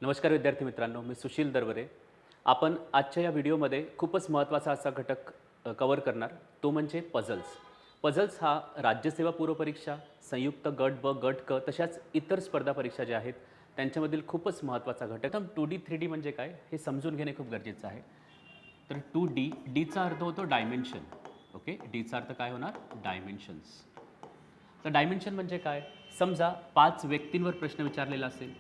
नमस्कार विद्यार्थी मित्रांनो, मी सुशील दरवरे. आपण आजच्या या व्हिडिओमध्ये खूपच महत्त्वाचा असा घटक कव्हर करणार, तो म्हणजे पझल्स. पझल्स हा राज्यसेवा पूर्व परीक्षा, संयुक्त गट ब, गट क तशाच इतर स्पर्धा परीक्षा ज्या आहेत त्यांच्यामधील खूपच महत्त्वाचा घटक. प्रथम 2D 3D म्हणजे काय हे समजून घेणे खूप गरजेचं आहे. तर 2D, डीचा अर्थ होतो डायमेन्शन. ओके, डीचा अर्थ काय होणार? डायमेन्शन्स. तर डायमेन्शन म्हणजे काय? समजा 5 व्यक्तींवर प्रश्न विचारलेला असेल.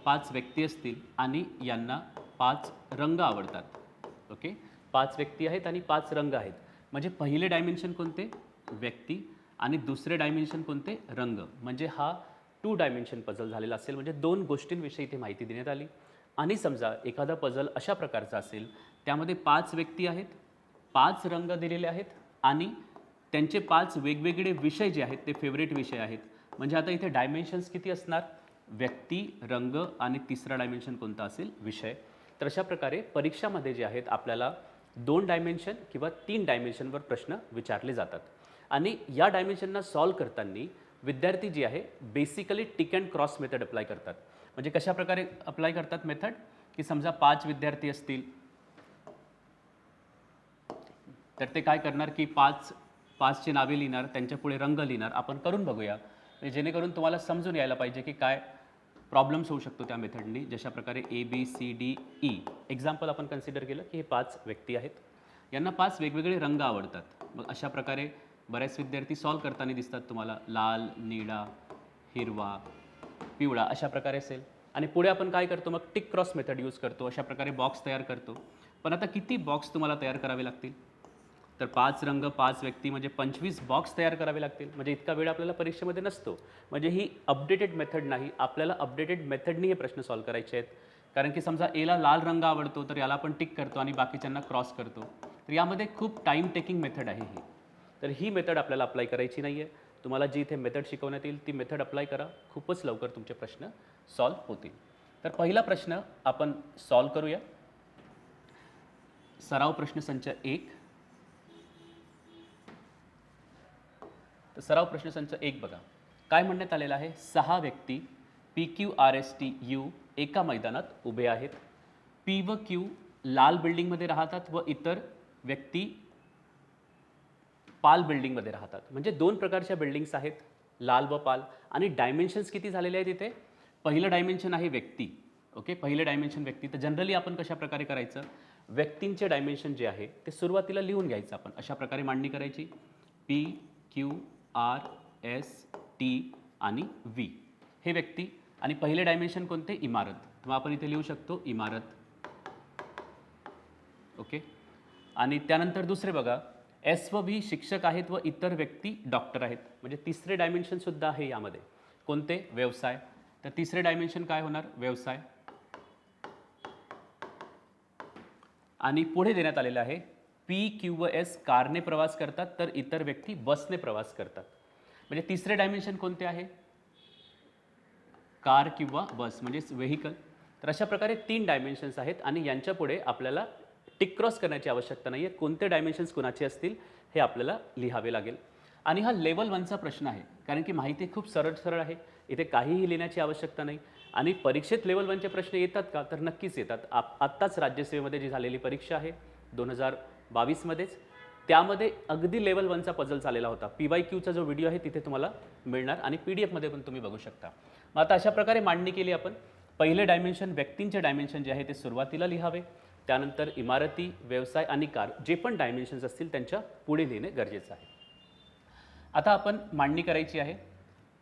5 व्यक्ती असतील आणि यांना 5 रंग आवडतात. ओके, 5 व्यक्ती आहेत आणि 5 रंग आहेत. म्हणजे पहिले डायमेन्शन कोणते? व्यक्ती. आणि दुसरे डायमेन्शन कोणते? रंग. म्हणजे हा 2 डायमेन्शन पझल झालेला असेल. म्हणजे 2 गोष्टींविषयी इथे माहिती देण्यात आली. आणि समजा एखादा पझल अशा प्रकारचा असेल, त्यामध्ये 5 व्यक्ती आहेत, 5 रंग दिलेले आहेत आणि त्यांचे 5 वेगवेगळे विषय जे आहेत ते फेवरेट विषय आहेत. म्हणजे आता इथे डायमेन्शन्स किती असणार? व्यक्ती, रंग आणि तिसरा डायमेन्शन कोणता असेल? विषय. तर अशा प्रकारे परीक्षामध्ये जे आहेत आपल्याला 2 डायमेन्शन किंवा 3 डायमेन्शनवर प्रश्न विचारले जातात. आणि या डायमेन्शनना सॉल्व करताना विद्यार्थी जे आहे basically tick and cross method apply करतात. म्हणजे कशा प्रकारे अप्लाय करतात मेथड? की समजा 5 विद्यार्थी असतील तर ते काय करणार की 5ची नावे लिहिणार, त्यांच्या पुढे रंग लिहिणार. आपण करून बघूया जेणेकरून तुम्हाला समजून यायला पाहिजे की काय प्रॉब्लेम्स होऊ शकतो त्या मेथडनी. जशा प्रकारे ABCDE एक्झाम्पल आपण कन्सिडर केलं की हे 5 व्यक्ती आहेत, यांना 5 वेगवेगळे रंग आवडतात. मग अशा प्रकारे बरेच विद्यार्थी सॉल्व करताना दिसतात तुम्हाला. लाल, निळा, हिरवा, पिवळा अशा प्रकारे असेल. आणि पुढे आपण काय करतो? मग टिक क्रॉस मेथड यूज करतो. अशा प्रकारे बॉक्स तयार करतो. पण आता किती बॉक्स तुम्हाला तयार करावे लागतील? तर 5 रंग, 5 व्यक्ती म्हणजे 25 बॉक्स तयार करावे लागतील. म्हणजे इतका वेळ आपल्याला परीक्षेमध्ये नसतो. म्हणजे ही अपडेटेड मेथड नाही. आपल्याला अपडेटेड मेथडनी हे प्रश्न सॉल्व करायचे आहेत. कारण की समजा एला लाल रंग आवडतो तर याला आपण टिक करतो आणि बाकीच्यांना क्रॉस करतो. तर यामध्ये खूप टाईम टेकिंग मेथड आहे ही. तर ही मेथड आपल्याला अप्लाय करायची नाही आहे. तुम्हाला जी इथे मेथड शिकवण्यात येईल ती मेथड अप्लाय करा. खूपच लवकर तुमचे प्रश्न सॉल्व होतील. तर पहिला प्रश्न आपण सॉल्व करूया. सराव प्रश्नसंच 1. तर सराव प्रश्नसंच 1 बघा. काय म्हणण्यात आलेलं आहे? 6 व्यक्ती PQRSTU एका मैदानात उभे आहेत. P व Q लाल बिल्डिंगमध्ये राहतात व इतर व्यक्ती पाल बिल्डिंगमध्ये राहतात. म्हणजे 2 प्रकारच्या बिल्डिंग्स आहेत, लाल व पाल. आणि डायमेन्शन्स किती झालेले आहेत इथे? पहिलं डायमेन्शन आहे व्यक्ती. ओके, पहिलं डायमेन्शन व्यक्ती. तर जनरली आपण कशा प्रकारे करायचं? व्यक्तींचे डायमेन्शन जे आहे ते सुरुवातीला लिहून घ्यायचं आपण. अशा प्रकारे मांडणी करायची. PQRST आणि V हे व्यक्ती. आणि पहिले डायमेन्शन कोणते? इमारत. मग आपण इथे लिहू शकतो इमारत. ओके. आणि त्यानंतर दुसरे बघा, S व V शिक्षक आहेत व इतर व्यक्ती डॉक्टर आहेत. म्हणजे तिसरे डायमेन्शनसुद्धा आहे यामध्ये. कोणते? व्यवसाय. तर तिसरे डायमेन्शन काय होणार? व्यवसाय. आणि पुढे देण्यात आलेलं आहे P, Q व S कारने प्रवास करतात तर इतर व्यक्ती बसने प्रवास करतात. म्हणजे तिसरे डायमेन्शन कोणते आहे? कार किंवा बस म्हणजेच व्हेकल. तर अशा प्रकारे 3 डायमेन्शन्स आहेत आणि यांच्या पुढे आपल्याला टिक क्रॉस करण्याची आवश्यकता नाही आहे. कोणते डायमेन्शन्स कुणाचे असतील हे आपल्याला लिहावे लागेल. आणि हा लेवल 1चा प्रश्न आहे. कारण की माहिती खूप सरळ आहे. इथे काहीही लिहिण्याची आवश्यकता नाही. आणि परीक्षेत लेवल 1चे प्रश्न येतात का? तर नक्कीच येतात. आत्ताच राज्यसेवेमध्ये जी झालेली परीक्षा आहे 2022मध्येच, त्यामध्ये अगदी लेवल 1चा पझल झालेला होता. PYQचा जो व्हिडिओ आहे तिथे तुम्हाला मिळणार आणि PDF मध्ये पण तुम्ही बघू शकता. मग आता अशा प्रकारे मांडणी केली आपण. पहिले डायमेन्शन व्यक्तींचे डायमेन्शन जे आहे ते सुरुवातीला लिहावे. त्यानंतर इमारती, व्यवसाय आणि कार जे पण डायमेन्शन्स असतील त्यांच्या पुढे लिहिणे गरजेचं आहे. आता आपण मांडणी करायची आहे.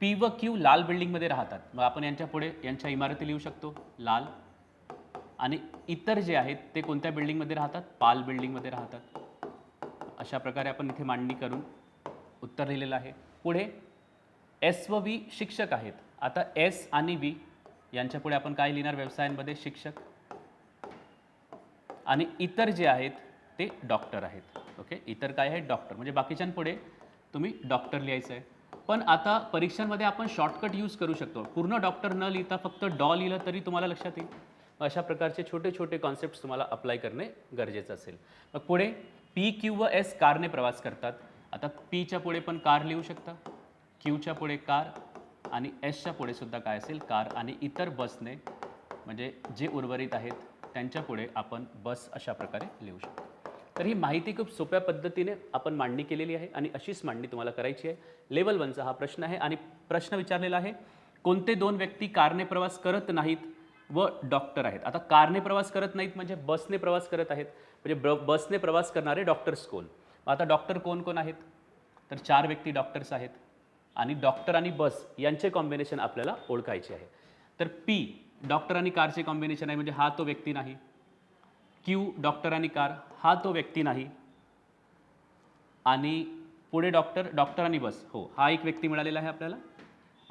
P व Q लाल बिल्डिंगमध्ये राहतात. मग आपण यांच्या पुढे यांच्या इमारती लिहू शकतो लाल. आणि इतर जे आहेत ते कोणत्या बिल्डिंगमध्ये राहतात? पाल बिल्डिंगमध्ये राहतात. अशा प्रकारे आपण इथे मांडणी करून उत्तर लिहिलेलं आहे. पुढे S व V शिक्षक आहेत. आता S आणि V यांच्या पुढे आपण काय लिहिणार? व्यवसायांमध्ये शिक्षक. आणि इतर जे आहेत ते डॉक्टर आहेत. ओके, इतर काय आहेत? डॉक्टर. म्हणजे बाकीच्यांपुढे तुम्ही डॉक्टर लिहायचं आहे. पण आता परीक्षांमध्ये आपण शॉर्टकट यूज करू शकतो. पूर्ण डॉक्टर न लिहिता फक्त डॉ लिहिलं तरी तुम्हाला लक्षात येईल. अशा प्रकारचे छोटे छोटे कॉन्सेप्ट्स तुम्हाला अप्लाय करणे गरजेचं असेल. मग पुढे P, Q व S कारने प्रवास करतात. आता Pच्या पुढे पण कार लिहू शकता, Qच्या पुढे कार आणि Sच्या पुढे सुद्धा काय असेल? कार. आणि इतर बसने म्हणजे जे उर्वरित आहेत त्यांच्या पुढे आपण बस अशा प्रकारे लिहू शकतो. तर ही माहिती खूप सोप्या पद्धतीने आपण मांडणी केलेली आहे आणि अशीच मांडणी तुम्हाला करायची आहे. लेवल 1चा हा प्रश्न आहे आणि प्रश्न विचारलेला आहे, कोणते दोन व्यक्ती कारने प्रवास करत नाहीत व डॉक्टर आहेत. आता कारने प्रवास करत नाहीत म्हणजे बसने प्रवास करत आहेत, म्हणजे बसने प्रवास करणारे डॉक्टर्स कोण. आता डॉक्टर कोण कोण आहेत, तर 4 व्यक्ती डॉक्टर्स आहेत आणि डॉक्टर आणि बस यांचे कॉम्बिनेशन आपल्याला ओळखायचे आहे. तर पी डॉक्टर आणि कारचे कॉम्बिनेशन आहे, म्हणजे हा तो व्यक्ती नाही. क्यू डॉक्टर आणि कार, हा तो व्यक्ती नाही. आणि पुढे डॉक्टर आणि बस, हो हा एक व्यक्ती मिळालेला आहे आपल्याला.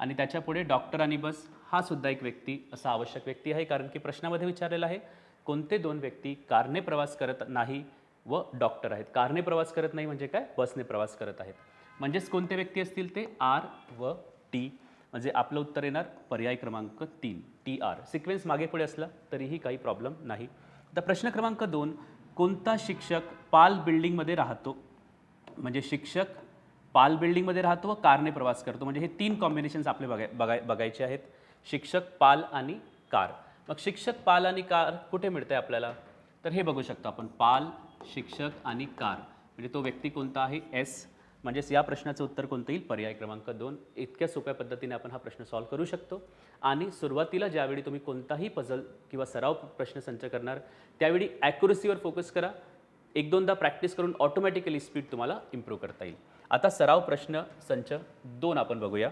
आणि त्याच्या पुढे डॉक्टर आणि बस हा सुद्धा एक व्यक्ती असा आवश्यक व्यक्ती आहे, कारण की प्रश्नामध्ये विचारलेला आहे कोणते दोन व्यक्ती कारने प्रवास करत नाही व डॉक्टर आहेत. कारने प्रवास करत नाही म्हणजे काय, बसने प्रवास करत आहेत. म्हणजेच कोणते व्यक्ती असतील ते आर व टी. म्हणजे आपलं उत्तर येणार पर्याय क्रमांक 3 टी आर. सिक्वेन्स मागे पुढे असला तरीही काही प्रॉब्लेम नाही. आता प्रश्न क्रमांक 2, कोणता शिक्षक पाल बिल्डिंगमध्ये राहतो. म्हणजे शिक्षक पाल बिल्डिंगमध्ये राहतो व कारने प्रवास करतो. म्हणजे हे 3 कॉम्बिनेशन्स आपले बघायचे आहेत, शिक्षक, पाल आणि कार. मग शिक्षक, पाल आणि कार कुठे मिळते आपल्याला, तर हे बघू शकतो आपण, पाल, शिक्षक आणि कार. म्हणजे तो व्यक्ती कोणता आहे, एस. म्हणजेच या प्रश्नाचं उत्तर कोणतं येईल, पर्याय क्रमांक 2. इतक्या सोप्या पद्धतीने आपण हा प्रश्न सॉल्व्ह करू शकतो. आणि सुरुवातीला ज्यावेळी तुम्ही कोणताही पझल किंवा सराव प्रश्नसंच करणार त्यावेळी ॲक्युरसीवर फोकस करा. 1-2दा प्रॅक्टिस करून ऑटोमॅटिकली स्पीड तुम्हाला इम्प्रूव्ह करता येईल. आता सराव प्रश्न संच 2 आपण बघूया.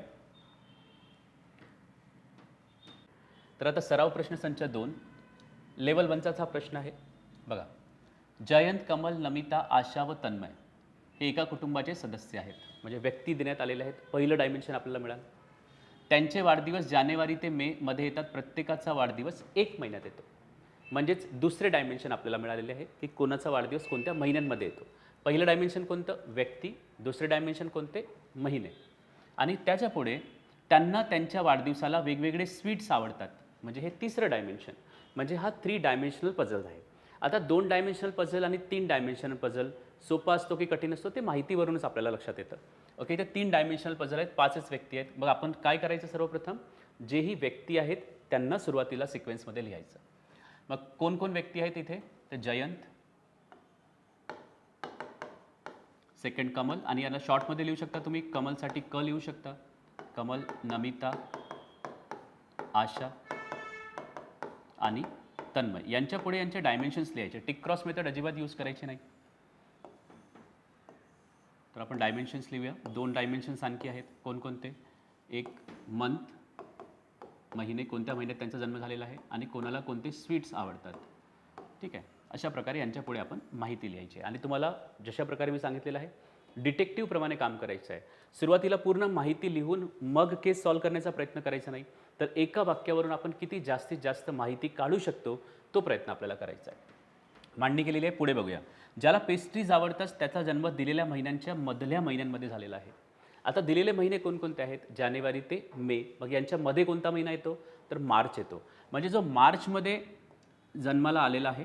तर आता सराव प्रश्न संच 2 लेवल 1चा हा प्रश्न आहे. बघा, जयंत, कमल, नमिता, आशा व तन्मय हे एका कुटुंबाचे सदस्य आहेत. म्हणजे व्यक्ती देण्यात आलेले आहेत. पहिलं डायमेन्शन आपल्याला मिळालं. त्यांचे वाढदिवस जानेवारी ते मे मध्ये येतात. प्रत्येकाचा वाढदिवस 1 महिन्यात येतो. म्हणजेच दुसरे डायमेन्शन आपल्याला मिळालेले आहे की कोणाचा वाढदिवस कोणत्या महिन्यांमध्ये येतो. पहिलं डायमेन्शन कोणतं, व्यक्ती. दुसरे डायमेन्शन कोणते, महिने. आणि त्याच्या पुढे त्यांना त्यांच्या वाढदिवसाला वेगवेगळे स्वीट्स आवडतात. म्हणजे हे तिसरं डायमेन्शन. म्हणजे हा 3 डायमेन्शनल पझल आहे. आता 2 डायमेन्शनल पझल आणि 3 डायमेन्शनल पझल सोपा असतो की कठीण असतो ते माहितीवरूनच आपल्याला लक्षात येतं. ओके, ते 3 डायमेन्शनल पझल आहेत, 5च व्यक्ती आहेत. मग आपण काय करायचं, सर्वप्रथम जेही व्यक्ती आहेत त्यांना सुरुवातीला सिक्वेन्समध्ये लिहायचं. मग कोण कोण व्यक्ती आहेत इथे, तर जयंत, सेकंड कमल, आणि याला शॉर्टमध्ये लिहू शकता तुम्ही, कमलसाठी क लिहू शकता. कमल, नमिता, आशा आणि तन्मय. यांच्या पुढे यांचे डायमेन्शन्स लिहायचे. टिक क्रॉस मेथड अजिबात यूज करायची नाही. तर आपण डायमेन्शन्स लिहूया. 2 डायमेन्शन्स आणखी आहेत. कोणकोणते, एक मंथ, महिने, कोणत्या महिन्यात त्यांचा जन्म झालेला आहे आणि कोणाला कोणते स्वीट्स आवडतात. ठीक आहे, अशा प्रकारे यांच्या पुढे आपण माहिती लिहायची आहे. आणि तुम्हाला जशा प्रकारे मी सांगितलेलं आहे डिटेक्टिव्हप्रमाणे काम करायचं आहे. सुरुवातीला पूर्ण माहिती लिहून मग केस सॉल्व्ह करण्याचा प्रयत्न करायचा नाही, तर एका वाक्यावरून आपण किती जास्तीत जास्त माहिती काढू शकतो तो प्रयत्न आपल्याला करायचा आहे. मांडणी केलेली आहे, पुढे बघूया. ज्याला पेस्ट्रीज आवडतात त्याचा जन्म दिलेल्या महिन्यांच्या मधल्या महिन्यांमध्ये झालेला आहे. आता दिलेले महिने कोणकोणते आहेत, जानेवारी ते मे. मग यांच्यामध्ये कोणता महिना येतो, तर मार्च येतो. म्हणजे जो मार्चमध्ये जन्माला आलेला आहे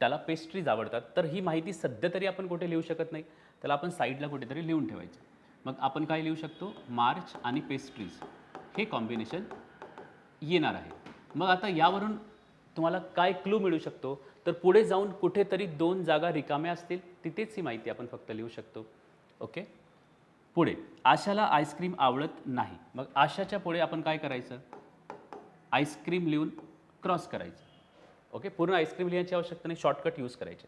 त्याला पेस्ट्रीज आवडतात. तर ही माहिती सध्या तरी आपण कुठे लिहू शकत नाही, त्याला आपण साईडला कुठेतरी लिहून ठेवायचं. मग आपण काय लिहू शकतो, मार्च आणि पेस्ट्रीज हे कॉम्बिनेशन येणार आहे. मग आता यावरून तुम्हाला काय क्लू मिळू शकतो, तर पुढे जाऊन कुठेतरी 2 जागा रिकाम्या असतील, तिथेच ही माहिती आपण फक्त लिहू शकतो. ओके, पुढे आशाला आईस्क्रीम आवडत नाही. मग आशाच्या पुढे आपण काय करायचं, आईस्क्रीम लिहून क्रॉस करायचं. ओके, पूर्ण आईस्क्रीम लिहायची आवश्यकता नाही, शॉर्टकट यूज करायचे.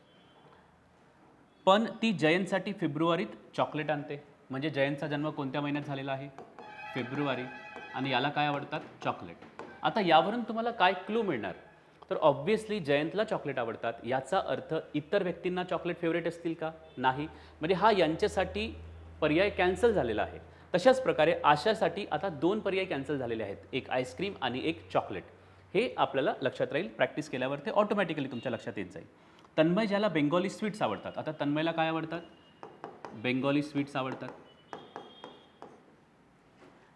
पण ती जयंतसाठी फेब्रुवारीत चॉकलेट आणते. म्हणजे जयंतचा जन्म कोणत्या महिन्यात झालेला आहे, फेब्रुवारी, आणि याला काय आवडतात, चॉकलेट. आता यावरून तुम्हाला काय क्लू मिळणार, तर ऑब्व्हियसली जयंतला चॉकलेट आवडतात. याचा अर्थ इतर व्यक्तींना चॉकलेट फेवरेट असतील का, नाही. म्हणजे हा यांच्यासाठी पर्याय कॅन्सल झालेला आहे. तशाच प्रकारे आशासाठी आता 2 पर्याय कॅन्सल झालेले आहेत, एक आईस्क्रीम आणि एक चॉकलेट. हे आपल्याला लक्षात राहील, प्रॅक्टिस केल्यावर ते ऑटोमॅटिकली तुमच्या लक्षात येत जाईल. तन्मय, ज्याला बेंगॉली स्वीट्स आवडतात. आता तन्मयला काय आवडतात, बेंगॉली स्वीट्स आवडतात.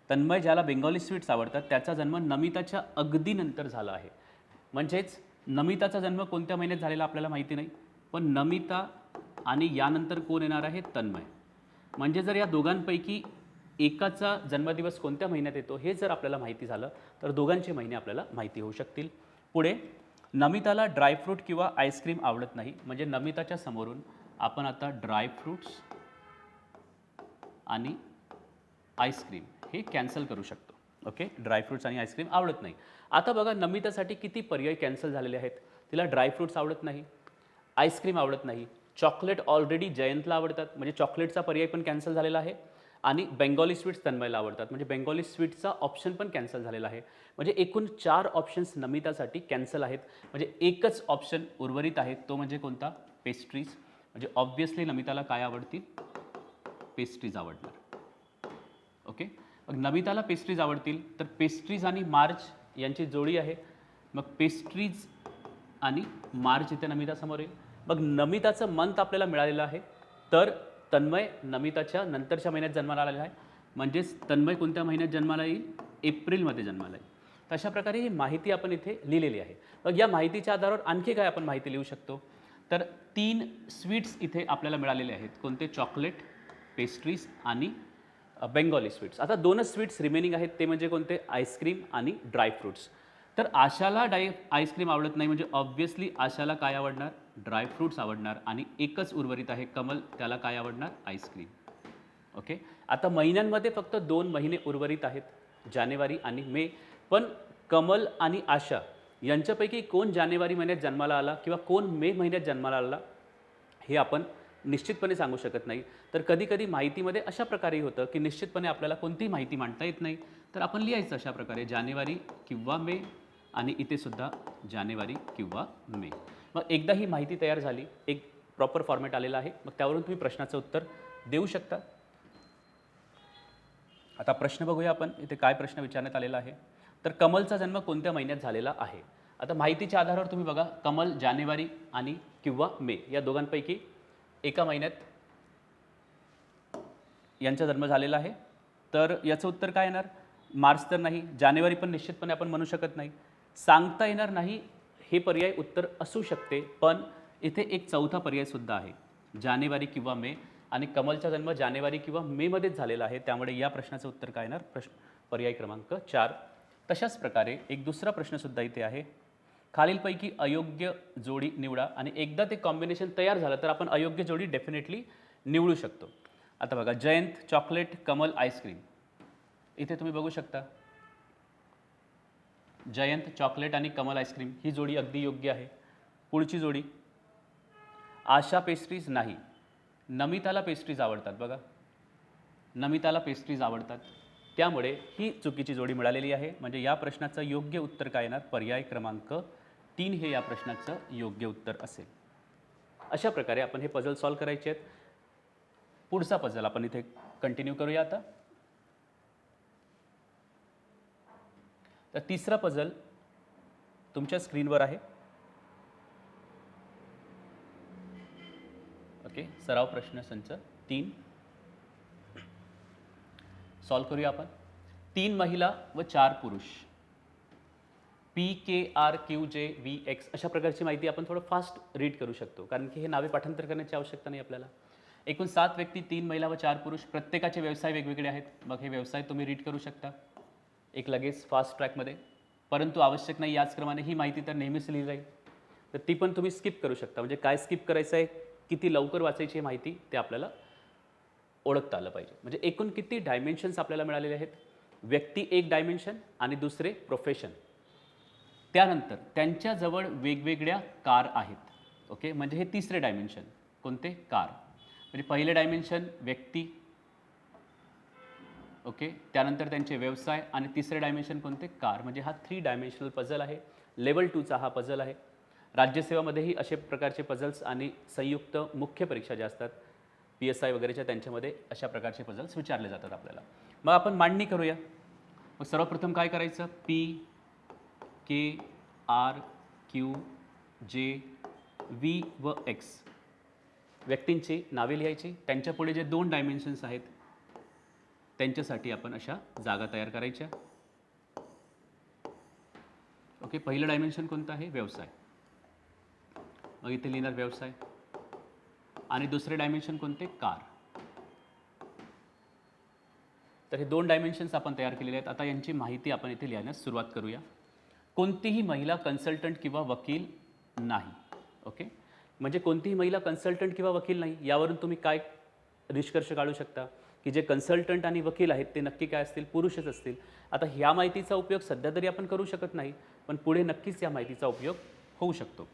तन्मय ज्याला बेंगॉली स्वीट्स आवडतात त्याचा जन्म नमिताच्या अगदी नंतर झाला आहे. म्हणजेच नमिताचा जन्म कोणत्या महिन्यात झालेला आपल्याला माहिती नाही, पण नमिता आणि यानंतर कोण येणार आहे, तन्मय. म्हणजे जर या दोघांपैकी एकाचा जन्मदिवस कोणत्या महिन्यात येतो हे जर आपल्याला माहिती झालं तर दोघांचे महिने आपल्याला माहिती होऊ शकतील. पुढे नमिताला ड्रायफ्रूट किंवा आईस्क्रीम आवडत नाही, म्हणजे नमिताच्या समोरून आपण आता ड्रायफ्रूट्स आणि आईस्क्रीम हे कॅन्सल करू शकतो. ओके, ड्रायफ्रूट्स आणि आईस्क्रीम आवडत नाही. आता बघा नमितासाठी किती पर्याय कॅन्सल झालेले आहेत. तिला ड्रायफ्रूट्स आवडत नाही, आईस्क्रीम आवडत नाही, चॉकलेट ऑलरेडी जयंतला आवडतात म्हणजे चॉकलेटचा पर्याय पण कॅन्सल झालेला आहे, आणि बेंगॉली स्वीट्स तन्मयला आवडतात म्हणजे बेंगॉली स्वीट्सचा ऑप्शन पण कॅन्सल झालेला आहे. म्हणजे एकूण 4 ऑप्शन्स नमितासाठी कॅन्सल आहेत. म्हणजे एकच ऑप्शन उर्वरित आहे, तो म्हणजे कोणता? पेस्ट्रीज. म्हणजे ऑब्व्हियसली नमिताला काय आवडतील? पेस्ट्रीज आवडणार. ओके, मग नमिताला पेस्ट्रीज आवडतील तर पेस्ट्रीज आणि मार्च यांची जोडी आहे. मग पेस्ट्रीज आणि मार्च इथे नमितासमोर येईल. मग नमिताचं मंथ आपल्याला मिळालेलं आहे, तर तन्मय नमिताच्या नंतरच्या महिन्यात जन्माला आलेला आहे. म्हणजेच तन्मय कोणत्या महिन्यात जन्माला येईल? एप्रिलमध्ये जन्माला येईल. तर अशा प्रकारे ही माहिती आपण इथे लिहिलेली आहे. मग या माहितीच्या आधारावर आणखी काय आपण माहिती लिहू शकतो? तर 3 स्वीट्स इथे आपल्याला मिळालेले आहेत. कोणते? चॉकलेट, पेस्ट्रीज आणि बेंगॉली स्वीट्स. आता 2च स्वीट्स रिमेनिंग आहेत, ते म्हणजे कोणते? आईस्क्रीम आणि ड्रायफ्रूट्स. तर आशाला आईस्क्रीम आवडत नाही म्हणजे ऑब्व्हियसली आशाला काय आवडणार? ड्रायफ्रूट्स आवडणार. आणि एकच उर्वरित आहे कमल, त्याला काय आवडणार? आईस्क्रीम. ओके, आता महिन्यांमध्ये फक्त 2 महिने उर्वरित आहेत, जानेवारी आणि मे. पण कमल आणि आशा यांच्यापैकी कोण जानेवारी महिन्यात जन्माला आला किंवा कोण मे महिन्यात जन्माला आला हे आपण निश्चितपणे सांगू शकत नाही. तर कधी कधी माहितीमध्ये अशा प्रकारे होतं की निश्चितपणे आपल्याला कोणतीही माहिती मांडता येत नाही, तर आपण लिहायचं अशा प्रकारे जानेवारी किंवा मे, आणि इथे सुद्धा जानेवारी किंवा मे. मग एकदा ही माहिती तयार झाली, एक प्रॉपर फॉर्मॅट आलेला आहे, मग त्यावरून तुम्ही प्रश्नाचं उत्तर देऊ शकता. आता प्रश्न बघूया आपण, इथे काय प्रश्न विचारण्यात आलेला आहे. तर कमलचा जन्म कोणत्या महिन्यात झालेला आहे? आता माहितीच्या आधारावर तुम्ही बघा, कमल जानेवारी आणि किंवा मे या दोघांपैकी एका महिन्यात यांचा जन्म झालेला आहे. तर याचं उत्तर काय येणार? मार्च तर नाही, जानेवारी पण निश्चितपणे आपण म्हणू शकत नाही, सांगता येणार नाही हे पर्याय उत्तर असू शकते. पण इथे एक चौथा पर्याय सुद्धा आहे, जानेवारी किंवा मे, आणि कमलचा जन्म जानेवारी किंवा मेमध्येच झालेला आहे. त्यामुळे या प्रश्नाचं उत्तर काय येणार? पर्याय क्रमांक 4. तशाच प्रकारे एक दुसरा प्रश्नसुद्धा इथे आहे, खालीलपैकी अयोग्य जोडी निवडा. आणि एकदा ते कॉम्बिनेशन तयार झालं तर आपण अयोग्य जोडी डेफिनेटली निवडू शकतो. आता बघा, जयंत चॉकलेट, कमल आईस्क्रीम. इथे तुम्ही बघू शकता जयंत चॉकलेट आणि कमल आईस्क्रीम ही जोडी अगदी योग्य आहे. पुढची जोडी आशा पेस्ट्रीज नाही, नमिताला पेस्ट्रीज आवडतात. बघा, नमिताला पेस्ट्रीज आवडतात, त्यामुळे ही चुकीची जोडी मिळालेली आहे. म्हणजे या प्रश्नाचं योग्य उत्तर काय येणार? पर्याय क्रमांक 3 हे या प्रश्नाचं योग्य उत्तर असेल. अशा प्रकारे आपण हे पझल सॉल्व करायचे आहेत. पुढचा पझल आपण इथे कंटिन्यू करूया. आता तर तिसरा पझल तुमच्या स्क्रीनवर आहे. ओके, सराव प्रश्न संच 3 सॉल्व करूया आपण. 3 महिला व 4 पुरुष, PKRQJVX अशा प्रकारची माहिती आपण थोडं फास्ट रीड करू शकतो, कारण की हे नावे पाठांतर करण्याची आवश्यकता नाही आपल्याला. एकूण 7 व्यक्ती, 3 महिला व 4 पुरुष, प्रत्येकाचे व्यवसाय वेगवेगळे आहेत. मग हे व्यवसाय तुम्ही रीड करू शकता एक लगेच फास्ट ट्रॅकमध्ये, परंतु आवश्यक नाही याच क्रमाने ही माहिती तर नेहमीच लिहिली जाईल, तर ती पण तुम्ही स्किप करू शकता. म्हणजे काय स्किप करायचं आहे, किती लवकर वाचायची माहिती ते आपल्याला ओळखता आलं पाहिजे. म्हणजे एकूण किती डायमेन्शन्स आपल्याला मिळालेले आहेत? व्यक्ती एक डायमेन्शन आणि दुसरे प्रोफेशन. त्यानंतर त्यांच्याजवळ वेगवेगळ्या कार आहेत. ओके, म्हणजे हे तिसरे डायमेन्शन. कोणते? कार. म्हणजे पहिले डायमेन्शन व्यक्ती, ओके, त्यानंतर त्यांचे व्यवसाय, आणि तिसरे डायमेन्शन कोणते? कार. म्हणजे हा 3 डायमेन्शनल पझल आहे. लेवल 2चा हा पझल आहे. राज्यसेवामध्येही असे प्रकारचे पझल्स आणि संयुक्त मुख्य परीक्षा ज्या असतात PSI वगैरेच्या, त्यांच्यामध्ये अशा प्रकारचे पझल्स विचारले जातात आपल्याला. मग आपण मांडणी करूया. मग सर्वप्रथम काय करायचं? PKRQJV व X व्यक्तींची नावे लिहायची. त्यांच्या पुढे जे 2 डायमेन्शन्स आहेत त्यांच्यासाठी आपण अशा जागा तयार करायच्या. ओके, पहिलं डायमेन्शन कोणतं आहे? व्यवसाय. मग इथे लिहिणार व्यवसाय. आणि दुसरे डायमेन्शन कोणते? कार. तर हे 2 डायमेन्शन्स आपण तयार केलेले आहेत. आता यांची माहिती आपण इथे लिहायला सुरुवात करूया. कोणतीही महिला कन्सल्टंट किंवा वकील नाही. ओके, म्हणजे कोणतीही महिला कन्सल्टंट किंवा वकील नाही, यावरून तुम्ही काय निष्कर्ष काढू शकता की जे कन्सल्टंट आणि वकील आहेत ते नक्की काय असतील, पुरुषच असतील. आता ह्या माहितीचा उपयोग सध्या तरी आपण करू शकत नाही, पण पुढे नक्कीच या माहितीचा उपयोग होऊ शकतो.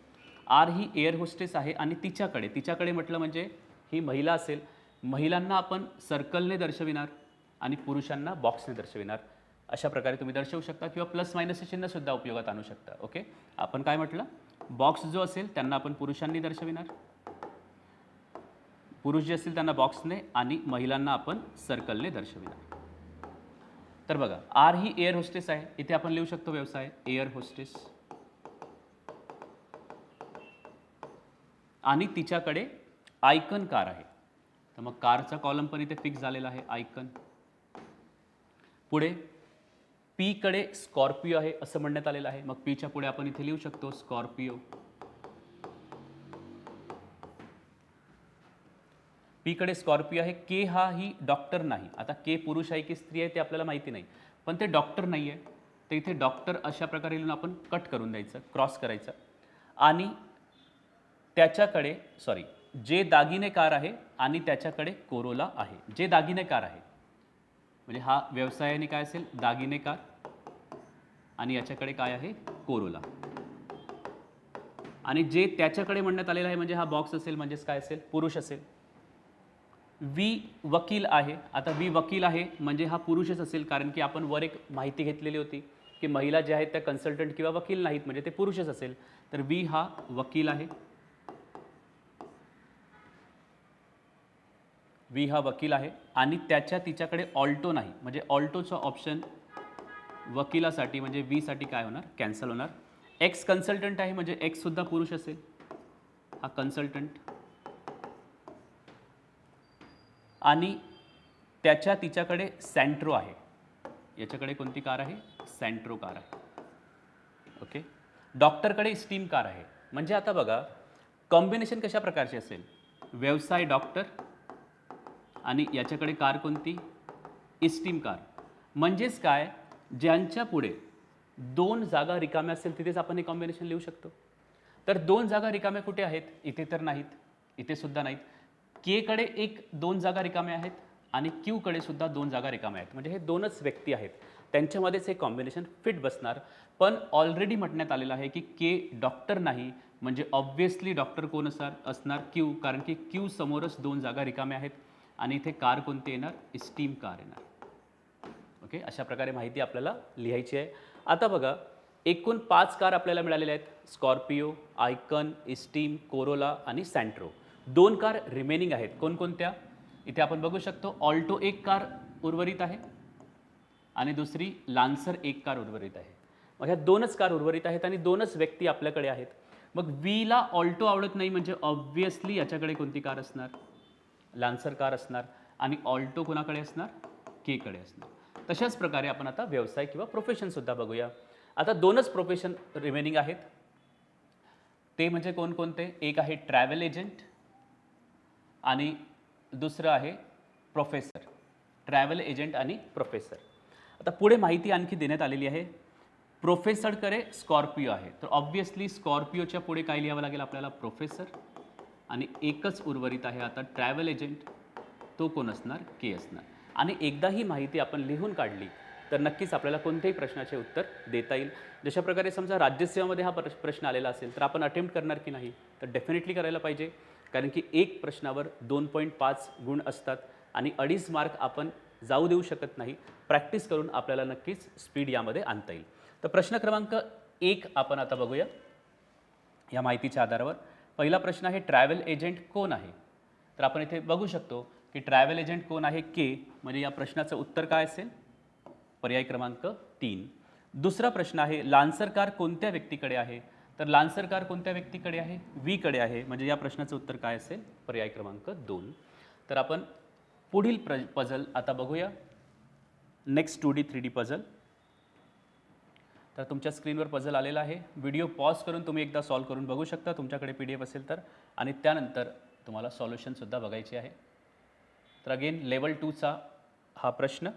आर ही एअर होस्टेस आहे आणि तिच्याकडे म्हटलं म्हणजे ही महिला असेल. महिलांना आपण सर्कलने दर्शविणार आणि पुरुषांना बॉक्सने दर्शविणार. अशा प्रकारे तुम्ही दर्शवू शकता किंवा प्लस मायनसचे चिन्ह सुद्धा उपयोगात आणू शकता. ओके, आपण काय म्हटलं, बॉक्स जो असेल त्यांना आपण पुरुषांनी दर्शविणार, पुरुष जे असतील त्यांना बॉक्सने आणि महिलांना आपण सर्कलने दर्शविणार. तर बघा, आर ही एअर होस्टेस आहे, इथे आपण लिहू शकतो व्यवसाय एअर होस्टेस, आणि तिच्याकडे आयकन कार आहे. तर मग कारचा कॉलम पण इथे फिक्स झालेला आहे, आयकन. पुढे पी कडे स्कॉर्पिओ आहे असं म्हणण्यात आलेलं आहे. मग पीच्या पुढे आपण इथे लिहू शकतो स्कॉर्पिओ. पी कडे स्कॉर्पिओ आहे. के हा ही डॉक्टर नाही. आता के पुरुष आहे की स्त्री आहे ते आपल्याला माहिती नाही, पण ते डॉक्टर नाही आहे, तर इथे डॉक्टर अशा प्रकारे लिहून आपण कट करून द्यायचं, क्रॉस करायचं. आणि त्याच्याकडे जे दागिने कार आहे आणि त्याच्याकडे कोरोला आहे. जे दागिने कार आहे म्हणजे हा व्यवसायाने काय असेल, दागिने कार, आणि याच्याकडे काय आहे, कोरोला. आणि जे त्याच्याकडे म्हणण्यात आलेलं आहे म्हणजे हा बॉक्स असेल, म्हणजेच काय असेल, पुरुष असेल. वी वकील आहे. आता वी वकील आहे म्हणजे हा पुरुषच असेल, कारण की आपण वर एक माहिती घेतलेली होती की महिला ज्या आहेत त्या कन्सल्टंट किंवा वकील नाहीत, म्हणजे ते पुरुषच असेल. तर वी हा वकील आहे. वी हा वकील आहे आणि तिच्याकडे ऑल्टो नाही, म्हणजे ऑल्टोचा ऑप्शन वकिलासाठी म्हणजे वी साठी काय होणार, कॅन्सल होणार. एक्स कन्सल्टंट आहे म्हणजे एक्स सुद्धा पुरुष असेल, हा कन्सल्टंट. आणि तिच्याकडे सँट्रो आहे. याच्याकडे कोणती कार आहे, सँट्रो कार आहे. ओके, डॉक्टरकडे स्टीम कार आहे. म्हणजे आता बघा कॉम्बिनेशन कशा प्रकारचे असेल, व्यवसाय डॉक्टर आणि याच्याकडे कार कोणती, इस्टीम कार. म्हणजेच काय, ज्यांच्या पुढे 2 जागा रिकाम्या असेल तिथेच आपण हे कॉम्बिनेशन लिहू शकतो. तर 2 जागा रिकाम्या कुठे आहेत, इथे तर नाहीत, इथे सुद्धा नाहीत. के कडे 2 जागा रिकाम्या आहेत आणि क्यू कडे सुद्धा 2 जागा रिकाम्या आहेत. म्हणजे हे 2च व्यक्ती आहेत, त्यांच्यामध्येच हे कॉम्बिनेशन फिट बसणार. पण ऑलरेडी म्हणण्यात आलेलं आहे की के डॉक्टर नाही, म्हणजे ऑब्व्हियसली डॉक्टर कोण असणार, क्यू, कारण की क्यू समोरच 2 जागा रिकाम्या आहेत आणि इथे कार कोणती येणार, स्टीम कार येणार. ओके, अशा प्रकारे माहिती आपल्याला लिहायची आहे. आता बघा एकूण 5 कार आपल्याला मिळालेल्या आहेत, स्कॉर्पिओ, आयकन, स्टीम, कोरोला आणि सँट्रो. 2 कार रिमेनिंग आहेत. कोणकोणत्या, इथे आपण बघू शकतो. ऑल्टो 1 कार उर्वरित आहे आणि दुसरी लान्सर 1 कार उर्वरित आहे. मग ह्या 2च कार उर्वरित आहेत आणि 2च व्यक्ती आपल्याकडे आहेत. मग वीला ऑल्टो आवडत नाही म्हणजे ऑब्व्हियसली याच्याकडे कोणती कार असणार, लान्सर कार असणार. आणि ऑल्टो कोणाकडे असणार, के कडे असणार. तशाच प्रकारे आपण आता व्यवसाय किंवा प्रोफेशनसुद्धा बघूया. आता 2च प्रोफेशन रिमेनिंग आहेत, ते म्हणजे कोणकोणते, एक आहे ट्रॅव्हल एजंट आणि दुसरं आहे प्रोफेसर. ट्रॅव्हल एजंट आणि प्रोफेसर. आता पुढे माहिती आणखी देण्यात आलेली आहे. प्रोफेसरकडे स्कॉर्पिओ आहे, तर ऑब्व्हियसली स्कॉर्पिओच्या पुढे काय लिहावं लागेल आपल्याला, प्रोफेसर. आणि एकच उर्वरित आहे आता ट्रॅव्हल एजंट, तो कोण असणार, के असणार. आणि एकदा ही माहिती आपण लिहून काढली तर नक्कीच आपल्याला कोणत्याही प्रश्नाचे उत्तर देता येईल. जशा प्रकारे समजा राज्यसेवामध्ये हा प्रश्न आलेला असेल तर आपण अटेम्प्ट करणार की नाही, तर डेफिनेटली करायला पाहिजे, कारण की एक प्रश्नावर 2.5 गुण असतात आणि 2.5 मार्क आपण जाऊ देऊ शकत नाही. प्रॅक्टिस करून आपल्याला नक्कीच स्पीड यामध्ये आणता येईल. तर प्रश्न क्रमांक 1 आपण आता बघूया या माहितीच्या आधारावर. पहिला प्रश्न आहे ट्रॅव्हल एजंट कोण आहे. तर आपण इथे बघू शकतो की ट्रॅव्हल एजंट कोण आहे, के. म्हणजे या प्रश्नाचं उत्तर काय असेल, पर्याय क्रमांक 3. दुसरा प्रश्न आहे लान्सर कार कोणत्या व्यक्तीकडे आहे. तर लान्सर कार कोणत्या व्यक्तीकडे आहे, वी कडे आहे. म्हणजे या प्रश्नाचं उत्तर काय असेल, पर्याय क्रमांक 2. तर आपण पुढील पझल आता बघूया, नेक्स्ट 2D 3D पझल. तर तुमच्या स्क्रीनवर पझल आलेला आहे. व्हिडिओ पॉज करून तुम्ही एकदा सॉल्व करून बघू शकता, तुमच्याकडे PDF असेल तर. आणि त्यानंतर तुम्हाला सॉल्युशनसुद्धा बघायचे आहे. तर अगेन लेवल 2चा हा प्रश्न.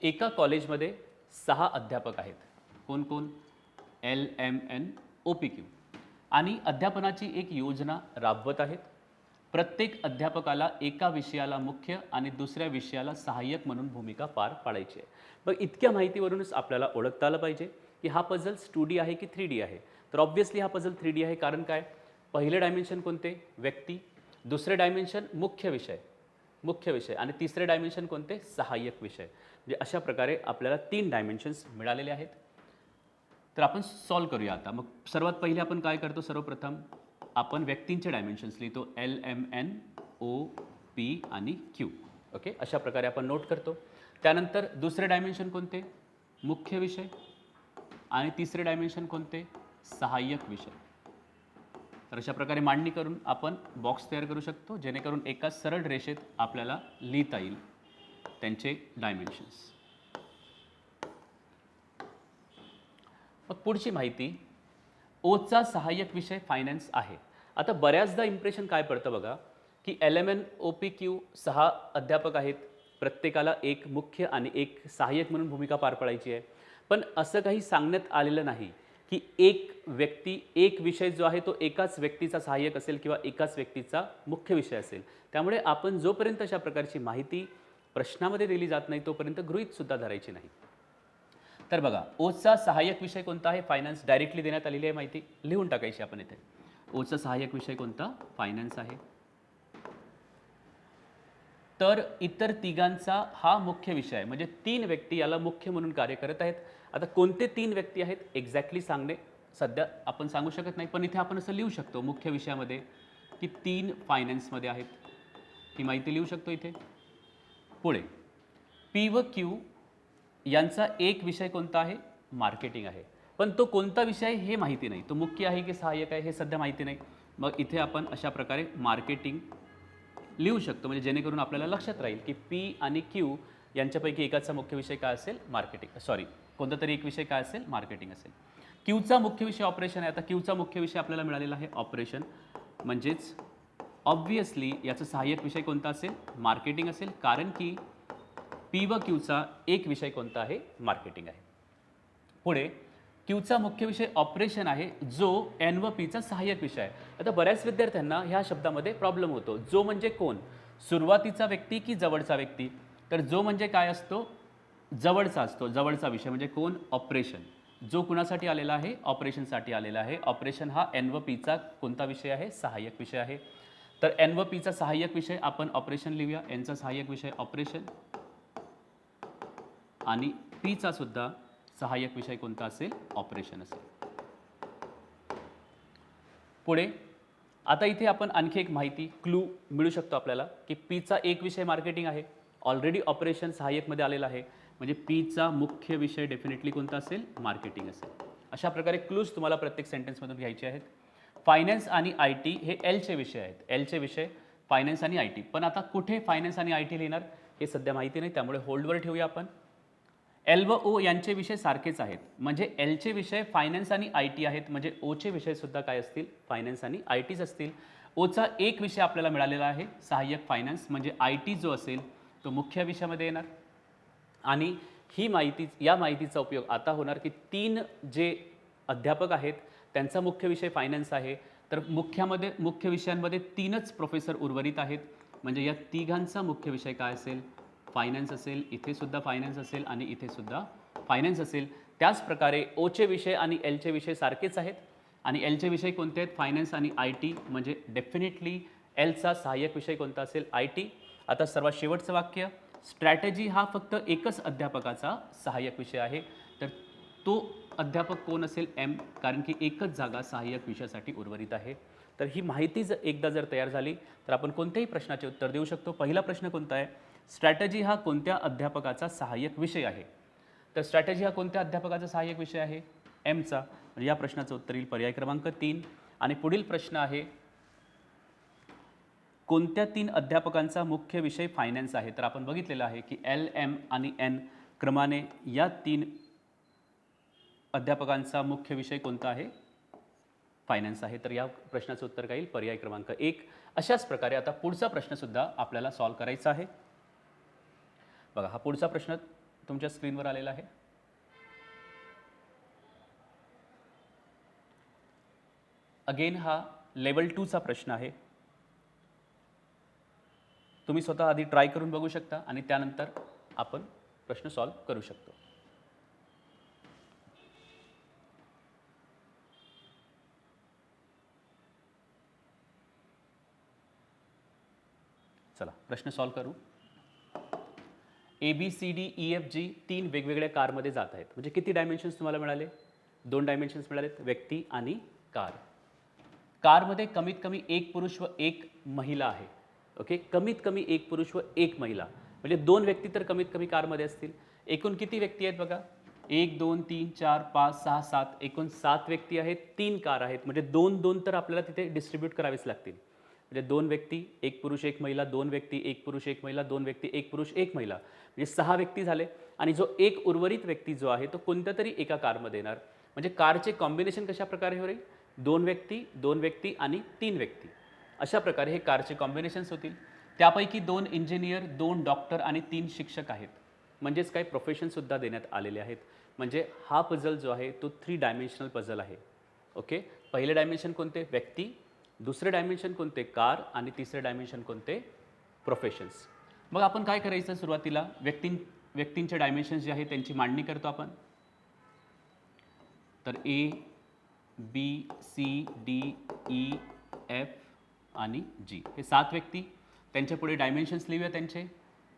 एका कॉलेजमध्ये 6 अध्यापक आहेत. कोण कोण? LMN OPQ आणि अध्यापनाची एक योजना राबवत आहेत. प्रत्येक अध्यापकाला एका विषयाला मुख्य आणि दुसऱ्या विषयाला सहाय्यक म्हणून भूमिका पार पाडायची आहे. मग इतक्या माहितीवरूनच आपल्याला ओळखता आलं पाहिजे की हा पझल्स 2D आहे की 3D आहे. तर ऑब्व्हियसली हा पझल 3D आहे. कारण काय? पहिले डायमेन्शन कोणते? व्यक्ती. दुसरे डायमेन्शन मुख्य विषय आणि तिसरे डायमेन्शन कोणते? सहाय्यक विषय. म्हणजे अशा प्रकारे आपल्याला 3 डायमेन्शन्स मिळालेले आहेत. तर आपण सॉल्व करूया आता. मग सर्वात पहिले आपण काय करतो? सर्वप्रथम आपण व्यक्तींचे डायमेन्शन्स लिहितो. LMN OP आणि Q. ओके, अशा प्रकारे आपण नोट करतो. त्यानंतर दुसरे डायमेन्शन कोणते? मुख्य विषय आणि तिसरे डायमेन्शन कोणते? सहाय्यक विषय. तर अशा प्रकारे मांडणी करून आपण बॉक्स तयार करू शकतो, जेणेकरून एका सरळ रेषेत आपल्याला लिहिता येईल त्यांचे डायमेन्शन्स. मग पुढची माहिती, ओचा सहाय्यक विषय फायनान्स आहे. आता बऱ्याचदा इम्प्रेशन काय पडतं बघा, की LMN OPQ 6 अध्यापक आहेत, प्रत्येकाला एक मुख्य आणि एक सहाय्यक म्हणून भूमिका पार पाडायची आहे. पण असं काही सांगण्यात आलेलं नाही की एक व्यक्ती, एक विषय जो आहे तो एकाच व्यक्तीचा सहाय्यक असेल किंवा एकाच व्यक्तीचा मुख्य विषय असेल. त्यामुळे आपण जोपर्यंत अशा प्रकारची माहिती प्रश्नामध्ये दिली जात नाही तोपर्यंत गृहीतसुद्धा धरायची नाही. तर बघा, ओचा सहाय्यक विषय कोणता आहे? फायनान्स. डायरेक्टली देण्यात आलेली आहे माहिती, लिहून टाकायची आपण इथे. ओचा सहाय्यक विषय कोणता? फायनान्स आहे. तर इतर तिघांचा हा मुख्य विषय आहे. म्हणजे 3 व्यक्ती याला मुख्य म्हणून कार्य करत आहेत. आता कोणते 3 व्यक्ती आहेत एक्झॅक्टली सांगणे सध्या आपण सांगू शकत नाही, पण इथे आपण असं लिहू शकतो मुख्य विषयामध्ये की 3 फायनान्समध्ये आहेत. ही माहिती लिहू शकतो इथे. पुढे P व Q यांचा एक विषय कोणता आहे? मार्केटिंग आहे. पण तो कोणता विषय आहे हे माहिती नाही. तो मुख्य आहे की सहाय्यक आहे हे सध्या माहिती नाही. मग इथे आपण अशा प्रकारे मार्केटिंग लिहू शकतो, म्हणजे जेणेकरून आपल्याला लक्षात राहील की P आणि Q यांच्यापैकी एकाचा मुख्य विषय काय असेल? मार्केटिंग. कोणता तरी एक विषय काय असेल? मार्केटिंग असेल. Qचा मुख्य विषय ऑपरेशन आहे. आता Qचा मुख्य विषय आपल्याला मिळालेला आहे ऑपरेशन, म्हणजेच ऑब्व्हियसली याचा सहाय्यक विषय कोणता असेल? मार्केटिंग असेल, कारण की P व Qचा एक विषय कोणता आहे? मार्केटिंग आहे. पुढे Qचा मुख्य विषय ऑपरेशन आहे, जो N व Pचा सहाय्यक विषय आहे. आता बऱ्याच विद्यार्थ्यांना ह्या शब्दामध्ये प्रॉब्लेम होतो. जो म्हणजे कोण? सुरुवातीचा व्यक्ती की जवळचा व्यक्ती? तर जो म्हणजे काय असतो? जवळचा असतो. जवळचा विषय म्हणजे कोण? ऑपरेशन. जो कुणासाठी आलेला आहे? ऑपरेशनसाठी आलेला आहे. ऑपरेशन हा N व Pचा कोणता विषय आहे? सहाय्यक विषय आहे. तर N व Pचा सहाय्यक विषय आपण ऑपरेशन लिहूया. Nचा सहाय्यक विषय ऑपरेशन आणि Pचा सुद्धा सहाय्यक विषय कोणता असेल? ऑपरेशन असेल. पुढे आता इथे आपण आणखी एक माहिती क्लू मिळू शकतो आपल्याला की Pचा एक विषय मार्केटिंग आहे. ऑलरेडी ऑपरेशन सहाय्यकमध्ये आलेला आहे, म्हणजे Pचा मुख्य विषय डेफिनेटली कोणता असेल? मार्केटिंग असेल. अशा प्रकारे क्लूज तुम्हाला प्रत्येक सेंटेन्समधून घ्यायचे आहेत. फायनान्स आणि IT हे Lचे विषय आहेत. Lचे विषय फायनान्स आणि IT. पण आता कुठे फायनान्स आणि IT लिहिणार हे सध्या माहिती नाही, त्यामुळे होल्डवर ठेवूया आपण. L व O यांचे विषय सारखेच आहेत, म्हणजे Lचे विषय फायनान्स आणि IT आहेत, म्हणजे Oचे विषय सुद्धा काय असतील? फायनान्स आणि ITच असतील. Oचा एक विषय आपल्याला मिळालेला आहे सहाय्यक फायनान्स, म्हणजे IT जो असेल तो मुख्य विषयामध्ये येणार. आणि ही माहिती, या माहितीचा उपयोग आता होणार की 3 जे अध्यापक आहेत त्यांचा मुख्य विषय फायनान्स आहे. तर मुख्य विषयांमध्ये 3च प्रोफेसर उर्वरित आहेत, म्हणजे या तिघांचा मुख्य विषय काय असेल? फायनान्स असेल. इथे सुद्धा फायनान्स असेल आणि इथे सुद्धा फायनान्स असेल. त्याच प्रकारे ओचे विषय आणि एलचे विषय सारखेच आहेत आणि एलचे विषय कोणते आहेत? फायनान्स आणि IT, म्हणजे डेफिनेटली एलचा सहाय्यक विषय कोणता असेल? IT. आता सर्वात शेवटचं वाक्य, स्ट्रॅटेजी हा फक्त एकच अध्यापकाचा सहाय्यक विषय आहे. तर तो अध्यापक कोण असेल? M, कारण की एकच जागा सहाय्यक विषयासाठी उर्वरित आहे. तर ही माहिती एकदा जर तयार झाली तर आपण कोणत्याही प्रश्नाचे उत्तर देऊ शकतो. पहिला प्रश्न कोणता आहे? स्ट्रॅटेजी हा कोणत्या अध्यापकाचा सहाय्यक विषय आहे? तर स्ट्रॅटेजी हा कोणत्या अध्यापकाचा सहाय्यक विषय आहे? Mचा. म्हणजे या प्रश्नाचं उत्तर येईल पर्याय क्रमांक 3. आणि पुढील प्रश्न आहे, कोणत्या 3 अध्यापकांचा मुख्य विषय फायनान्स आहे? तर आपण बघितलेलं आहे की L, M आणि N क्रमाने या 3 अध्यापकांचा मुख्य विषय कोणता आहे? फायनान्स आहे. तर या प्रश्नाचं उत्तर काय येईल? पर्याय क्रमांक 1. अशाच प्रकारे आता पुढचा प्रश्न सुद्धा आपल्याला सॉल्व करायचा आहे. बघा, हा पुढचा प्रश्न तुमच्या स्क्रीनवर आलेला आहे. अगेन हा लेवल 2चा प्रश्न आहे. तुम्ही स्वतः आधी ट्राय करून बघू शकता आणि त्यानंतर आपण प्रश्न सॉल्व्ह करू शकतो. चला प्रश्न सॉल्व्ह करू. ABCDEFG 3 वेगवेगळ्या कारमध्ये जात आहेत. म्हणजे किती डायमेन्शन्स तुम्हाला मिळाले? 2 डायमेन्शन्स मिळालेत, व्यक्ती आणि कार. कारमध्ये कमीत कमी एक पुरुष व एक महिला आहे. ओके, कमीत कमी एक पुरुष व एक महिला, म्हणजे 2 व्यक्ती तर कमीत कमी कारमध्ये असतील. एकूण किती व्यक्ती आहेत बघा? 1 2 3 4 5 6 7, एकूण 7 व्यक्ती आहेत, 3 कार आहेत. म्हणजे 2 2 तर आपल्याला तिथे डिस्ट्रीब्यूट करावेच लागतील. म्हणजे 2 व्यक्ती, एक पुरुष एक महिला, 2 व्यक्ती, एक पुरुष एक महिला, 2 व्यक्ती, एक पुरुष एक महिला, म्हणजे 6 व्यक्ती झाले. आणि जो एक उर्वरित व्यक्ती जो आहे तो कोणत्या तरी एका कारमध्ये येणार. म्हणजे कारचे कॉम्बिनेशन कशा प्रकारे होईल? 2 व्यक्ती, 2 व्यक्ती आणि 3 व्यक्ती, अशा प्रकारे हे कारचे कॉम्बिनेशन्स होतील. त्यापैकी 2 इंजिनियर, 2 डॉक्टर आणि 3 शिक्षक आहेत. म्हणजेच काही प्रोफेशनसुद्धा देण्यात आलेले आहेत. म्हणजे हा पझल जो आहे तो 3 डायमेन्शनल पझल आहे. ओके, पहिले डायमेन्शन कोणते? व्यक्ती. दुसरे डायमेन्शन कोणते? कार. आणि तिसरे डायमेन्शन कोणते? प्रोफेशन्स. मग आपण काय करायचं? सुरुवातीला व्यक्तींचे डायमेन्शन्स जे आहेत त्यांची मांडणी करतो आपण. तर A B C D E F आणि G हे 7 व्यक्ती. त्यांच्या पुढे डायमेन्शन्स लिहूया त्यांचे.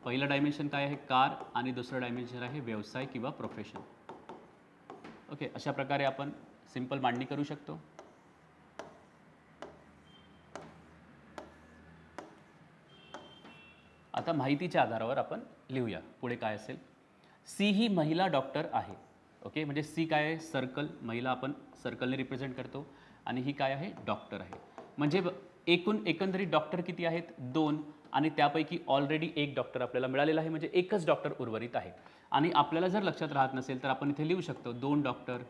पहिलं डायमेन्शन काय आहे? कार. आणि दुसरं डायमेन्शन आहे व्यवसाय किंवा प्रोफेशन. ओके, अशा प्रकारे आपण सिंपल मांडणी करू शकतो. आता माहितीच्या आधारावर आपण लिहूया पुढे काय असेल. सी ही महिला डॉक्टर आहे. ओके, म्हणजे सी काय आहे? सर्कल. महिला आपण सर्कलने रिप्रेझेंट करतो. आणि ही काय आहे? डॉक्टर आहे. म्हणजे एकंदरीत डॉक्टर किती आहेत? 2. आणि त्यापैकी ऑलरेडी एक डॉक्टर आपल्याला मिळालेला आहे. म्हणजे एकच डॉक्टर उर्वरित आहे. आणि आपल्याला जर लक्षात राहत नसेल तर आपण इथे लिहू शकतो 2 डॉक्टर,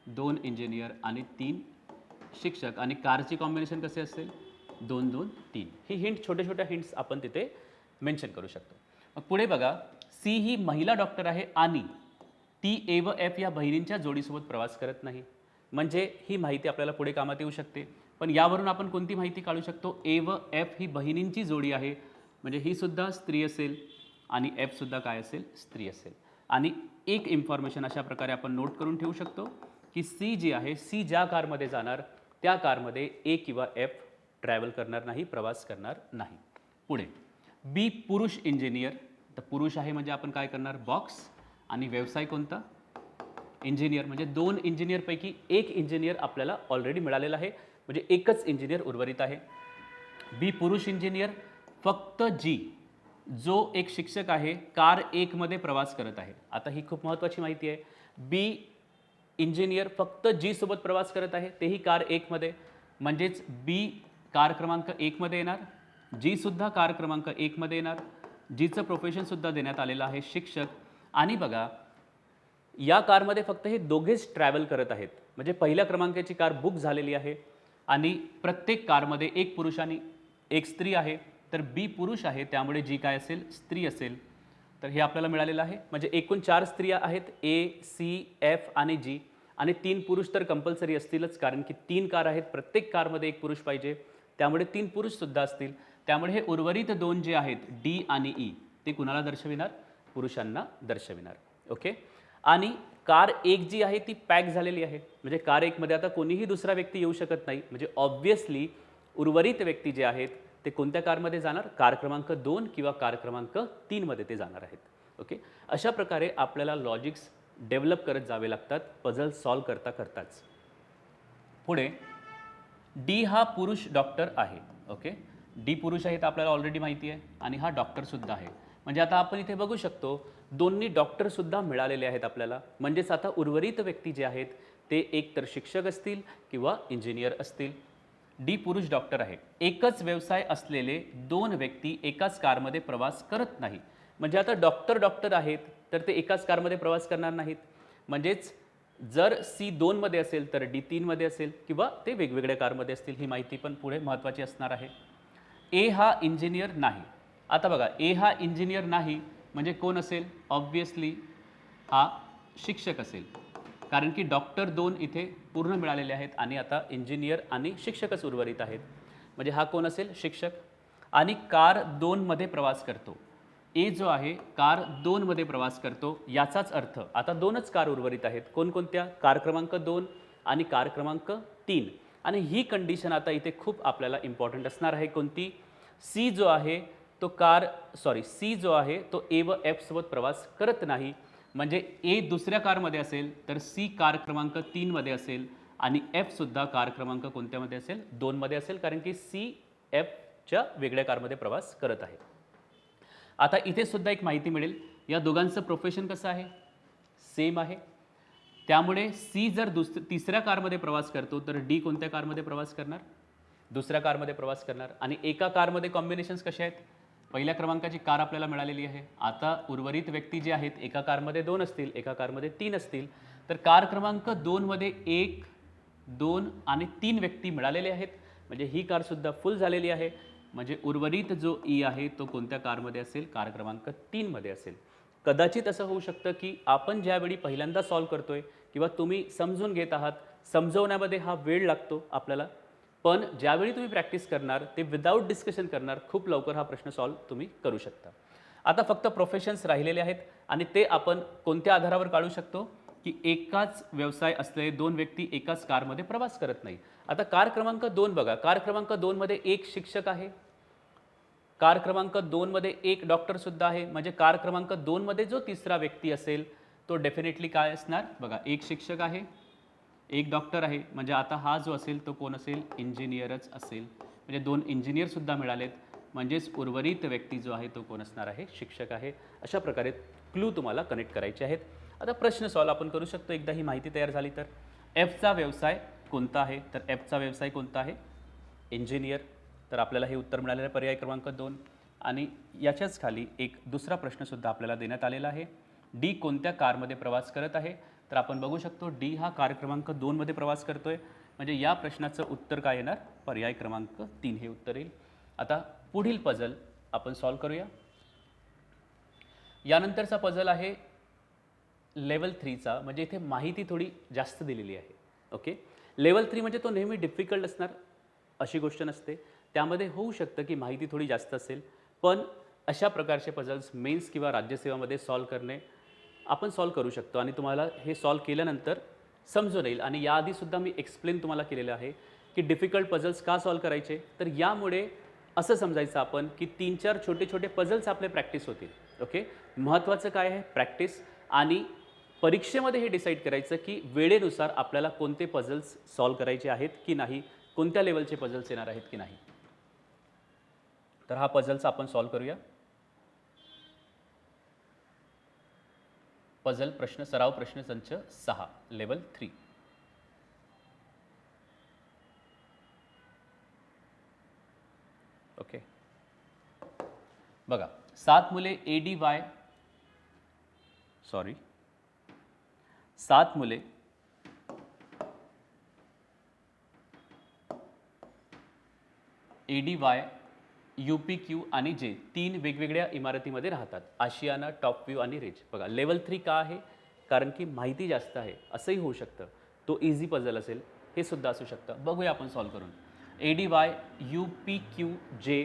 2 इंजिनियर आणि 3 शिक्षक. आणि कारची कॉम्बिनेशन कसे असेल? 2 2 3. ही हिंट, छोट्या छोट्या हिंट्स आपण तिथे मेन्शन करू शकतो. मग पुढे बघा, सी ही महिला डॉक्टर आहे आणि ती ए व एफ या बहिणींच्या जोडीसोबत प्रवास करत नाही. म्हणजे ही माहिती आपल्याला पुढे कामात येऊ शकते. पण यावरून आपण कोणती माहिती काढू शकतो? ए व एफ ही बहिणींची जोडी आहे. म्हणजे ही सुद्धा स्त्री असेल आणि एफ सुद्धा काय असेल? स्त्री असेल. आणि एक इन्फॉर्मेशन अशा प्रकारे आपण नोट करून ठेवू शकतो की सी जी आहे, सी ज्या कारमध्ये जाणार त्या कारमध्ये ए किंवा एफ ट्रॅव्हल करणार नाही, प्रवास करणार नाही. पुढे बी पुरुष इंजिनियर. तर पुरुष आहे म्हणजे आपण काय करणार? बॉक्स. आणि व्यवसाय कोणता? इंजिनियर. म्हणजे 2 इंजिनियरपैकी एक इंजिनियर आपल्याला ऑलरेडी मिळालेला आहे. म्हणजे एकच इंजिनियर उर्वरित आहे. बी पुरुष इंजिनियर. फक्त जी, जो एक शिक्षक आहे, कार 1 मध्ये प्रवास करत आहे. आता ही खूप महत्त्वाची माहिती आहे. बी इंजिनियर फक्त जी सोबत प्रवास करत आहे, तेही कार 1 मध्ये. म्हणजेच बी कार क्रमांक 1 मध्ये येणार, जी सुद्धा कार क्रमांक 1 मध्ये येणार. जीचं प्रोफेशन सुद्धा देण्यात आलेलं आहे शिक्षक. आणि बघा, या कारमध्ये फक्त हे दोघेच ट्रॅव्हल करत आहेत. म्हणजे पहिल्या क्रमांकाची कार बुक झालेली आहे आणि प्रत्येक कारमध्ये एक पुरुष आणि एक स्त्री आहे. तर बी पुरुष आहे त्यामुळे जी काय असेल? स्त्री असेल. तर हे आपल्याला मिळालेलं आहे. म्हणजे एकूण 4 स्त्रिया आहेत, ए सी एफ आणि जी. आणि 3 पुरुष तर कंपल्सरी असतीलच, कारण की 3 कार आहेत, प्रत्येक कारमध्ये एक पुरुष पाहिजे, त्यामुळे 3 पुरुषसुद्धा असतील. त्यामुळे हे उर्वरित 2 जे आहेत डी आणि ई ते कुणाला दर्शविणार? पुरुषांना दर्शविणार. ओके. आणि कार 1 जी आहे ती पॅक झालेली आहे. म्हणजे कार 1 मध्ये आता कोणीही दुसरा व्यक्ती येऊ शकत नाही. म्हणजे ऑब्व्हियसली उर्वरित व्यक्ती जे आहेत ते कोणत्या कारमध्ये जाणार? कार क्रमांक 2 किंवा कार क्रमांक 3 मध्ये ते जाणार आहेत. ओके. अशा प्रकारे आपल्याला लॉजिक्स डेव्हलप करत जावे लागतात पझल सॉल्व्ह करता करताच. पुढे डी हा पुरुष डॉक्टर आहे. ओके. डी पुरुष आहे तर आपल्याला ऑलरेडी माहिती आहे आणि हा डॉक्टरसुद्धा आहे. म्हणजे आता आपण इथे बघू शकतो दोन्ही डॉक्टरसुद्धा मिळालेले आहेत आपल्याला. म्हणजेच आता उर्वरित व्यक्ती जे आहेत ते एक तर शिक्षक असतील किंवा इंजिनियर असतील. डी पुरुष डॉक्टर आहे. एकच व्यवसाय असलेले 2 व्यक्ती एकाच कारमध्ये प्रवास करत नाही. म्हणजे आता डॉक्टर आहेत तर ते एकाच कारमध्ये प्रवास करणार नाहीत. म्हणजेच जर सी 2 मध्ये असेल तर डी 3 मध्ये असेल किंवा ते वेगवेगळ्या कारमध्ये असतील. ही माहिती पण पुढे महत्त्वाची असणार आहे. ए हा इंजिनियर नाही. आता बघा, ए हा इंजिनियर नाही म्हणजे कोण असेल? ऑब्वियसली हा शिक्षक असेल, कारण की डॉक्टर 2 इथे पूर्ण मिळालेले आहेत आणि आता इंजिनियर आणि शिक्षकच उर्वरित आहेत. म्हणजे हा कोण असेल? शिक्षक. आणि कार 2 मध्ये प्रवास करतो. ए जो आहे कार 2 मध्ये प्रवास करतो, याचाच अर्थ आता 2च कार उर्वरित आहेत. कोणकोणत्या? कार क्रमांक 2 आणि कार क्रमांक 3. आणि ही कंडिशन आता इथे खूप आपल्याला इम्पॉर्टंट असणार आहे. कोणती? सी जो आहे सी जो आहे तो ए व एफ सोबत प्रवास करत नाही. म्हणजे ए दुसऱ्या कारमध्ये असेल तर सी कार क्रमांक 3 मध्ये असेल आणि एफ सुद्धा कार क्रमांक कोणत्यामध्ये असेल? 2 मध्ये असेल, कारण की सी एफच्या वेगळ्या कारमध्ये प्रवास करत आहे. आता इथे सुद्धा एक माहिती मिळेल, या दोघांचं प्रोफेशन कसं आहे? सेम आहे. त्यामुळे सी जर तिसऱ्या कारमध्ये प्रवास करतो तर डी कोणत्या कारमध्ये प्रवास करणार? दुसऱ्या कारमध्ये प्रवास करणार. आणि एका कारमध्ये कॉम्बिनेशन्स कसे आहेत? पहिल्या क्रमांकाची कार आपल्याला मिळालेली आहे. आता उर्वरित व्यक्ती जे आहेत एका कारमध्ये 2 असतील, एका कारमध्ये 3 असतील. तर कार क्रमांक 2 मध्ये 1, 2 आणि 3 व्यक्ती मिळालेले आहेत. म्हणजे ही कारसुद्धा फुल झालेली आहे. म्हणजे उर्वरित जो ई आहे तो कोणत्या कारमध्ये असेल? कार क्रमांक 3 मध्ये असेल. कदाचित असं होऊ शकतं की आपण ज्यावेळी पहिल्यांदा सॉल्व करतोय किंवा तुम्ही समजून घेत आहात, समजवण्यामध्ये हा वेळ लागतो आपल्याला, पण ज्यावेळी तुम्ही प्रॅक्टिस करणार ते विदाऊट डिस्कशन करणार, खूप लवकर हा प्रश्न सॉल्व तुम्ही करू शकता. आता फक्त प्रोफेशन्स राहिलेले आहेत आणि ते आपण कोणत्या आधारावर काढू शकतो की एकाच व्यवसाय असलेले 2 व्यक्ती एकाच कारमध्ये प्रवास करत नाही. आता कार क्रमांक 2 बघा, कार क्रमांक 2 मध्ये एक शिक्षक आहे, कार क्रमांक 2 मध्ये एक डॉक्टर सुद्धा आहे. म्हणजे कार क्रमांक 2 मध्ये जो तिसरा व्यक्ती असेल तो डेफिनेटली काय असणार? बघा, एक शिक्षक आहे, एक डॉक्टर आहे. म्हणजे आता हा जो असेल तो कोण असेल? इंजिनियरच असेल. म्हणजे 2 इंजिनियर सुद्धा मिळालेत. म्हणजेच उर्वरित व्यक्ती जो आहे तो कोण असणार आहे? शिक्षक आहे. अशा प्रकारे क्लू तुम्हाला कनेक्ट करायचे आहेत. आता प्रश्न सॉल्व आपण करू शकतो एकदा ही माहिती तयार झाली तर. एफचा व्यवसाय कोणता आहे? तर एफचा व्यवसाय कोणता आहे? इंजिनियर. तर आपल्याला हे उत्तर मिळालेलं आहे पर्याय क्रमांक 2. आणि याच्याच खाली एक दुसरा प्रश्नसुद्धा आपल्याला देण्यात आलेला आहे. डी कोणत्या कारमध्ये प्रवास करत आहे? तर आपण बघू शकतो डी हा कार क्रमांक 2 मध्ये प्रवास करतोय. म्हणजे या प्रश्नाचं उत्तर काय येणार? पर्याय क्रमांक 3 हे उत्तर येईल. आता पुढील पझल आपण सॉल्व करूया. यानंतरचा पझल आहे लेवल 3चा. म्हणजे इथे माहिती थोडी जास्त दिलेली आहे. ओके, लेवल 3 म्हणजे तो नेहमी डिफिकल्ट असणार अशी गोष्ट नसते. त्यामध्ये होऊ शकतं की माहिती थोडी जास्त असेल, पण अशा प्रकारचे पझल्स मेन्स किंवा राज्यसेवामध्ये सॉल्व करणे आपण सॉल्व करू शकतो. आणि तुम्हाला हे सॉल्व केल्यानंतर समजून येईल. आणि याआधीसुद्धा मी एक्सप्लेन तुम्हाला केलेलं आहे की डिफिकल्ट पझल्स का सॉल्व करायचे. तर यामुळे असं समजायचं आपण की 3-4 छोटे छोटे पझल्स आपले प्रॅक्टिस होतील. ओके, महत्त्वाचं काय आहे? प्रॅक्टिस. आणि परीक्षेमध्ये हे डिसाईड करायचं की वेळेनुसार आपल्याला कोणते पझल्स सॉल्व करायचे आहेत की नाही, कोणत्या लेवलचे पझल्स येणार आहेत की नाही. तर हा पझल्स आपण सॉल्व करूया. पझल प्रश्न सराव प्रश्न संच 6 लेवल 3. ओके, बघा, 7 मुले ADY UPQ आणि जे 3 वेगवेगळ्या इमारतीमध्ये राहतात. आशियाना, टॉप व्ह्यू आणि रिज. बघा, लेवल 3 का आहे? कारण की माहिती जास्त आहे. असंही होऊ शकतं. तो इझी पझल असेल, हे सुद्धा असू शकतं. बघूया आपण सॉल्व करून. ADY UPQ जे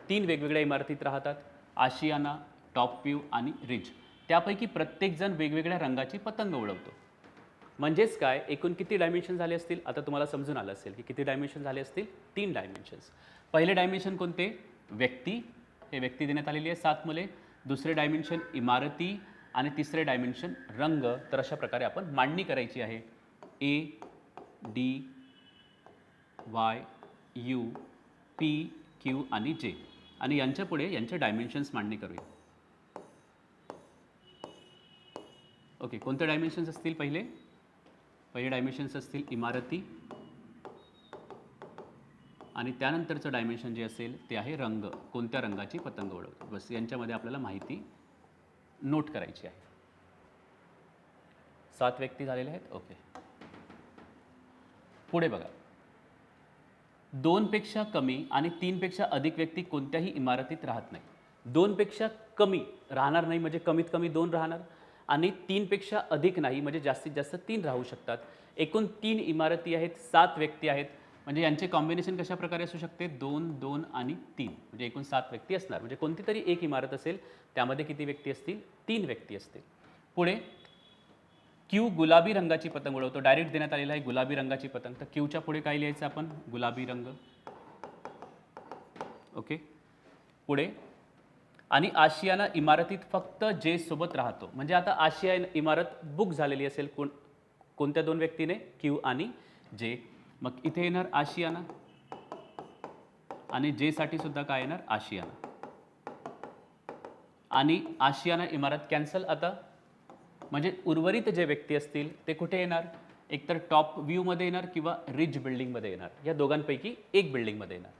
3 वेगवेगळ्या इमारतीत राहतात. आशियाना, टॉप व्ह्यू आणि रिज. त्यापैकी प्रत्येकजण वेगवेगळ्या रंगाची पतंग उडवतो. म्हणजेच काय, एकूण किती डायमेन्शन झाले असतील? आता तुम्हाला समजून आलं असेल की किती डायमेन्शन झाले असतील? 3 डायमेन्शन्स. पहिले डायमेन्शन कोणते? व्यक्ती. हे व्यक्ती देण्यात आलेली आहे 7 मुले. दुसरे डायमेन्शन इमारती आणि तिसरे डायमेन्शन रंग. तर अशा प्रकारे आपण मांडणी करायची आहे. ADY UPQ आणि जे. आणि यांच्या पुढे यांचे डायमेन्शन्स मांडणी करूया. ओके, कोणते डायमेन्शन्स असतील? पहिले डायमेन्शन्स असतील इमारती आणि त्यानंतरचं डायमेन्शन जे असेल ते आहे रंग. कोणत्या रंगाची पतंग उडवतो. बस यांच्यामध्ये आपल्याला माहिती नोट करायची आहे. 7 व्यक्ती झालेले आहेत. ओके, पुढे बघा. 2 पेक्षा कमी आणि 3 पेक्षा अधिक व्यक्ती कोणत्याही इमारतीत राहत नाही. 2 पेक्षा कमी राहणार नाही, म्हणजे कमीत कमी 2 राहणार आणि 3 पेक्षा अधिक नाही, म्हणजे जास्तीत जास्त 3 राहू शकतात. एकूण 3 इमारती आहेत, 7 व्यक्ती आहेत, म्हणजे यांचे कॉम्बिनेशन कशा प्रकारे असू शकते, 2, 2 आणि 3, म्हणजे एकूण 7 व्यक्ती असणार. म्हणजे कोणती तरी एक इमारत असेल, त्यामध्ये किती व्यक्ती असतील, 3 व्यक्ती असतील. पुढे क्यू गुलाबी रंगाची पतंग उडवतो. डायरेक्ट देण्यात आलेला आहे गुलाबी रंगाची पतंग. तर क्यूच्या पुढे काय लिहायचं आपण, गुलाबी रंग. ओके. पुढे आणि आशियाना इमारतीत फक्त जे सोबत राहतो. म्हणजे आता आशिया इमारत बुक झालेली असेल कोणत्या 2 व्यक्तीने, क्यू आणि जे. मग इथे येणार आशियाना आणि जे साठी सुद्धा काय येणार, आशियाना. आणि आशियाना इमारत कॅन्सल आता. म्हणजे उर्वरित जे व्यक्ती असतील ते कुठे येणार, एकतर टॉप व्ह्यूमध्ये येणार किंवा रिच बिल्डिंगमध्ये येणार. या दोघांपैकी एक बिल्डिंगमध्ये येणार.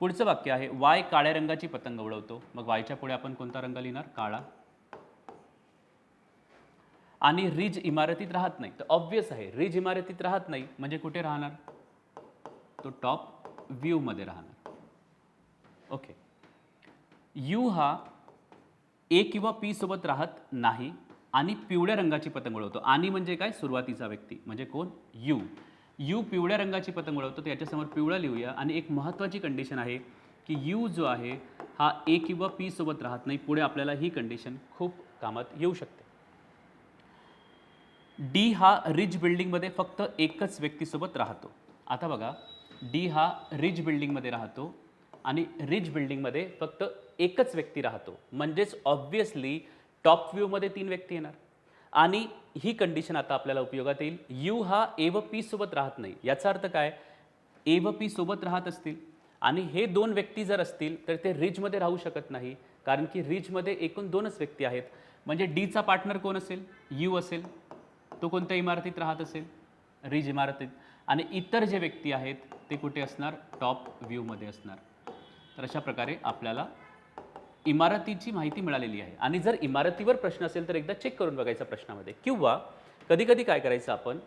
पुढचं वाक्य आहे वाय काळ्या रंगाची पतंग उडवतो. मग वायच्या पुढे आपण कोणता रंग लिहिणार, काळा. आणि रिज इमारतीत राहत नाही. तर ऑब्वियस आहे रिज इमारतीत राहत नाही म्हणजे कुठे राहणार, तो टॉप व्ह्यूमध्ये राहणार. ओके. यू हा ए किंवा पी सोबत राहत नाही आणि पिवळ्या रंगाची पतंग उडवतो. आणि म्हणजे काय, सुरुवातीचा व्यक्ती म्हणजे कोण, यू. यू पिवळ्या रंगाची पतंग उडवतो, तर याच्यासमोर पिवळा लिहूया. आणि एक महत्त्वाची कंडिशन आहे की यू जो आहे हा ए किंवा पी सोबत राहत नाही. पुढे आपल्याला ही कंडिशन खूप कामात येऊ शकते. डी हा रिच बिल्डिंगमध्ये फक्त एकच व्यक्तीसोबत राहतो. आता बघा, डी हा रिच बिल्डिंगमध्ये राहतो आणि रिच बिल्डिंगमध्ये फक्त एकच व्यक्ती राहतो, म्हणजेच ऑब्व्हियसली टॉप व्ह्यूमध्ये 3 व्यक्ती येणार. आणि ही कंडिशन आता आपल्याला उपयोगात येईल. यू हा ए व पी सोबत राहत नाही. याचा अर्थ काय, ए व पी सोबत राहत असतील आणि हे 2 व्यक्ती जर असतील तर ते रिचमध्ये राहू शकत नाही, कारण की रिचमध्ये एकूण 2च व्यक्ती आहेत. म्हणजे डीचा पार्टनर कोण असेल, यू असेल. तो कोणत्या इमारतीत राहत असेल, रिच इमारतीत. आणि इतर जे व्यक्ती आहेत ते कुठे असणार, टॉप व्ह्यूमध्ये असणार. तर अशा प्रकारे आपल्याला इमारतीची माहिती मिळालेली आहे. आणि जर इमारतीवर प्रश्न असेल तर एकदा चेक करून बघायचा प्रश्नामध्ये, किंवा कधी कधी काय करायचं आपण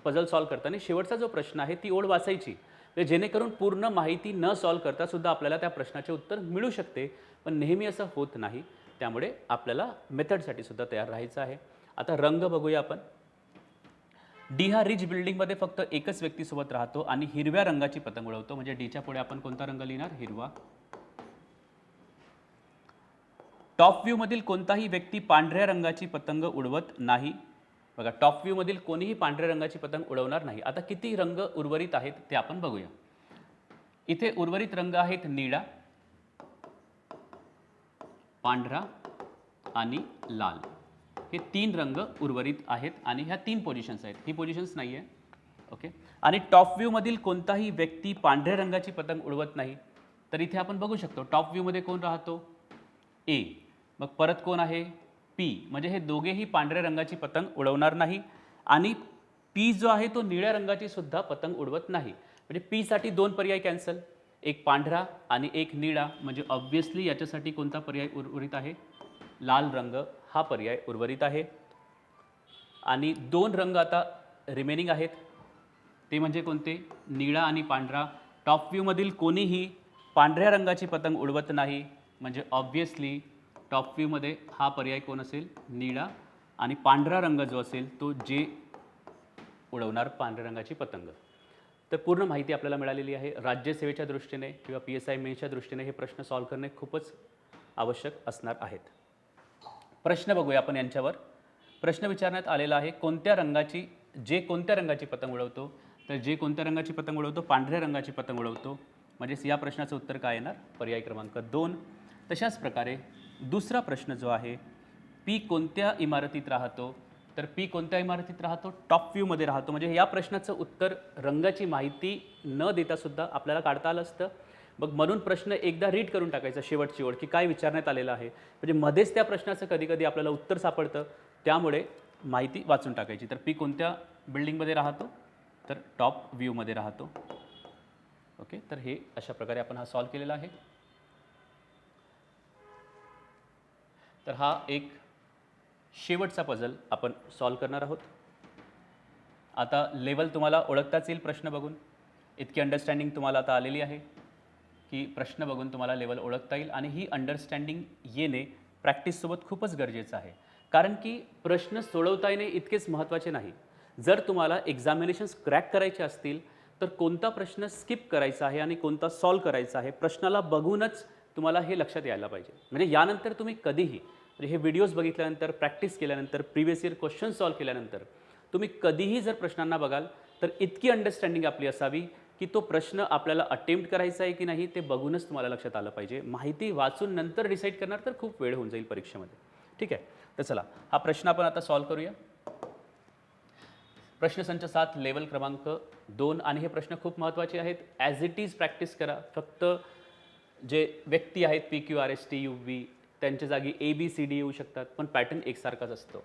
पझल सॉल्व करताना शेवटचा जो प्रश्न आहे ती ओळ वाचायची, म्हणजे जेणेकरून पूर्ण माहिती न सॉल्व करता सुद्धा आपल्याला त्या प्रश्नाचे उत्तर मिळू शकते. पण नेहमी असं होत नाही, त्यामुळे आपल्याला मेथडसाठी सुद्धा तयार राहायचं आहे. आता रंग बघूया आपण. डी हा रिच बिल्डिंगमध्ये फक्त एकच व्यक्तीसोबत राहतो आणि हिरव्या रंगाची पतंग उडवतो. म्हणजे डीच्या पुढे आपण कोणता रंग लिहिणार, हिरवा. टॉप व्ह्यूमधील कोणताही व्यक्ती पांढऱ्या रंगाची पतंग उडवत नाही. बघा, टॉप व्ह्यूमधील कोणीही पांढऱ्या रंगाची पतंग उडवणार नाही. आता किती रंग उर्वरित आहेत ते आपण बघूया. इथे उर्वरित रंग आहेत निळा, पांढरा आणि लाल. हे 3 रंग उर्वरित आहेत आणि ह्या 3 पोझिशन्स आहेत. ही पोझिशन्स नाही आहे. ओके. आणि टॉप व्ह्यूमधील कोणताही व्यक्ती पांढऱ्या रंगाची पतंग उडवत नाही. तर इथे आपण बघू शकतो टॉप व्ह्यूमध्ये कोण राहतो, ए. मग परत कोण आहे, पी. म्हणजे हे दोघेही पांढऱ्या रंगाची पतंग उडवणार नाही. आणि पी जो आहे तो निळ्या रंगाची सुद्धा पतंग उडवत नाही. म्हणजे पी साठी 2 पर्याय कॅन्सल, एक पांढरा आणि एक निळा. म्हणजे ऑब्व्हियसली याच्यासाठी कोणता पर्याय उर्वरित आहे, लाल रंग हा पर्याय उर्वरित आहे. आणि 2 रंग आता रिमेनिंग आहेत, ते म्हणजे कोणते, निळा आणि पांढरा. टॉप व्ह्यूमधील कोणीही पांढऱ्या रंगाची पतंग उडवत नाही, म्हणजे ऑब्व्हियसली टॉप व्ह्यूमध्ये हा पर्याय कोण असेल, निळा. आणि पांढरा रंग जो असेल तो जे उडवणार पांढऱ्या रंगाची पतंग. तर पूर्ण माहिती आपल्याला मिळालेली आहे. राज्यसेवेच्या दृष्टीने किंवा PSI मेन्सच्या दृष्टीने हे प्रश्न सॉल्व करणे खूपच आवश्यक असणार आहेत. प्रश्न बघूया आपण यांच्यावर. प्रश्न विचारण्यात आलेला आहे, कोणत्या रंगाची पतंग उडवतो. तर जे कोणत्या रंगाची पतंग उडवतो, पांढऱ्या रंगाची पतंग उडवतो. म्हणजे या प्रश्नाचं उत्तर काय येणार, पर्याय क्रमांक 2. तशाच प्रकारे दुसरा प्रश्न जो आहे, पी कोणत्या इमारतीत राहतो. तर पी कोणत्या इमारतीत राहतो, टॉप व्ह्यूमध्ये राहतो. म्हणजे या प्रश्नाचं उत्तर रंगाची माहिती न देता सुद्धा आपल्याला काढता आलं असतं. मग म्हणून प्रश्न एकदा रीड करून टाकायचा शेवटची ओळ की काय विचारण्यात आलेलं आहे. म्हणजे मध्येच त्या प्रश्नाचं कधी कधी आपल्याला उत्तर सापडतं, त्यामुळे माहिती वाचून टाकायची. तर पी कोणत्या बिल्डिंगमध्ये राहतो, तर टॉप व्ह्यूमध्ये राहतो. ओके. तर हे अशा प्रकारे आपण हा सॉल्व केलेला आहे. तर हा एक शेवटचा पझल आपण सॉल्व करणार आहोत. आता लेवल तुम्हाला ओळखताच येईल प्रश्न बघून. इतकी अंडरस्टँडिंग तुम्हाला आता आलेली आहे की प्रश्न बघून तुम्हाला लेवल ओळखता येईल. आणि ही अंडरस्टँडिंग येणे प्रॅक्टिससोबत खूपच गरजेचं आहे. कारण की प्रश्न सोडवता येणे इतकेच महत्त्वाचे नाही. जर तुम्हाला एक्झामिनेशन्स क्रॅक करायचे असतील, तर कोणता प्रश्न स्किप करायचा आहे आणि कोणता सॉल्व्ह करायचा आहे, प्रश्नाला बघूनच तुम्हाला हे लक्षात यायला पाहिजे. म्हणजे यानंतर तुम्ही कधीही म्हणजे हे व्हिडिओज बघितल्यानंतर, प्रॅक्टिस केल्यानंतर, प्रिव्हियस इयर क्वेश्चन सॉल्व्ह केल्यानंतर तुम्ही कधीही जर प्रश्नांना बघाल, तर इतकी अंडरस्टँडिंग आपली असावी, की तो प्रश्न आपल्याला अटेम्प्ट करायचा आहे की नाही ते बघूनच तुम्हाला लक्षात आलं पाहिजे. माहिती वाचून नंतर डिसाईड करणार तर खूप वेळ होऊन जाईल परीक्षेमध्ये. ठीक आहे. तर चला हा प्रश्न आपण आता सॉल्व्ह करूया. प्रश्न संच 7 लेवल क्रमांक 2 आणि हे प्रश्न खूप महत्त्वाचे आहेत. ॲज इट इज प्रॅक्टिस करा. फक्त जे व्यक्ती आहेत PQRST UV त्यांच्या जागी ABCD येऊ शकतात, पण पॅटर्न एकसारखाच असतो.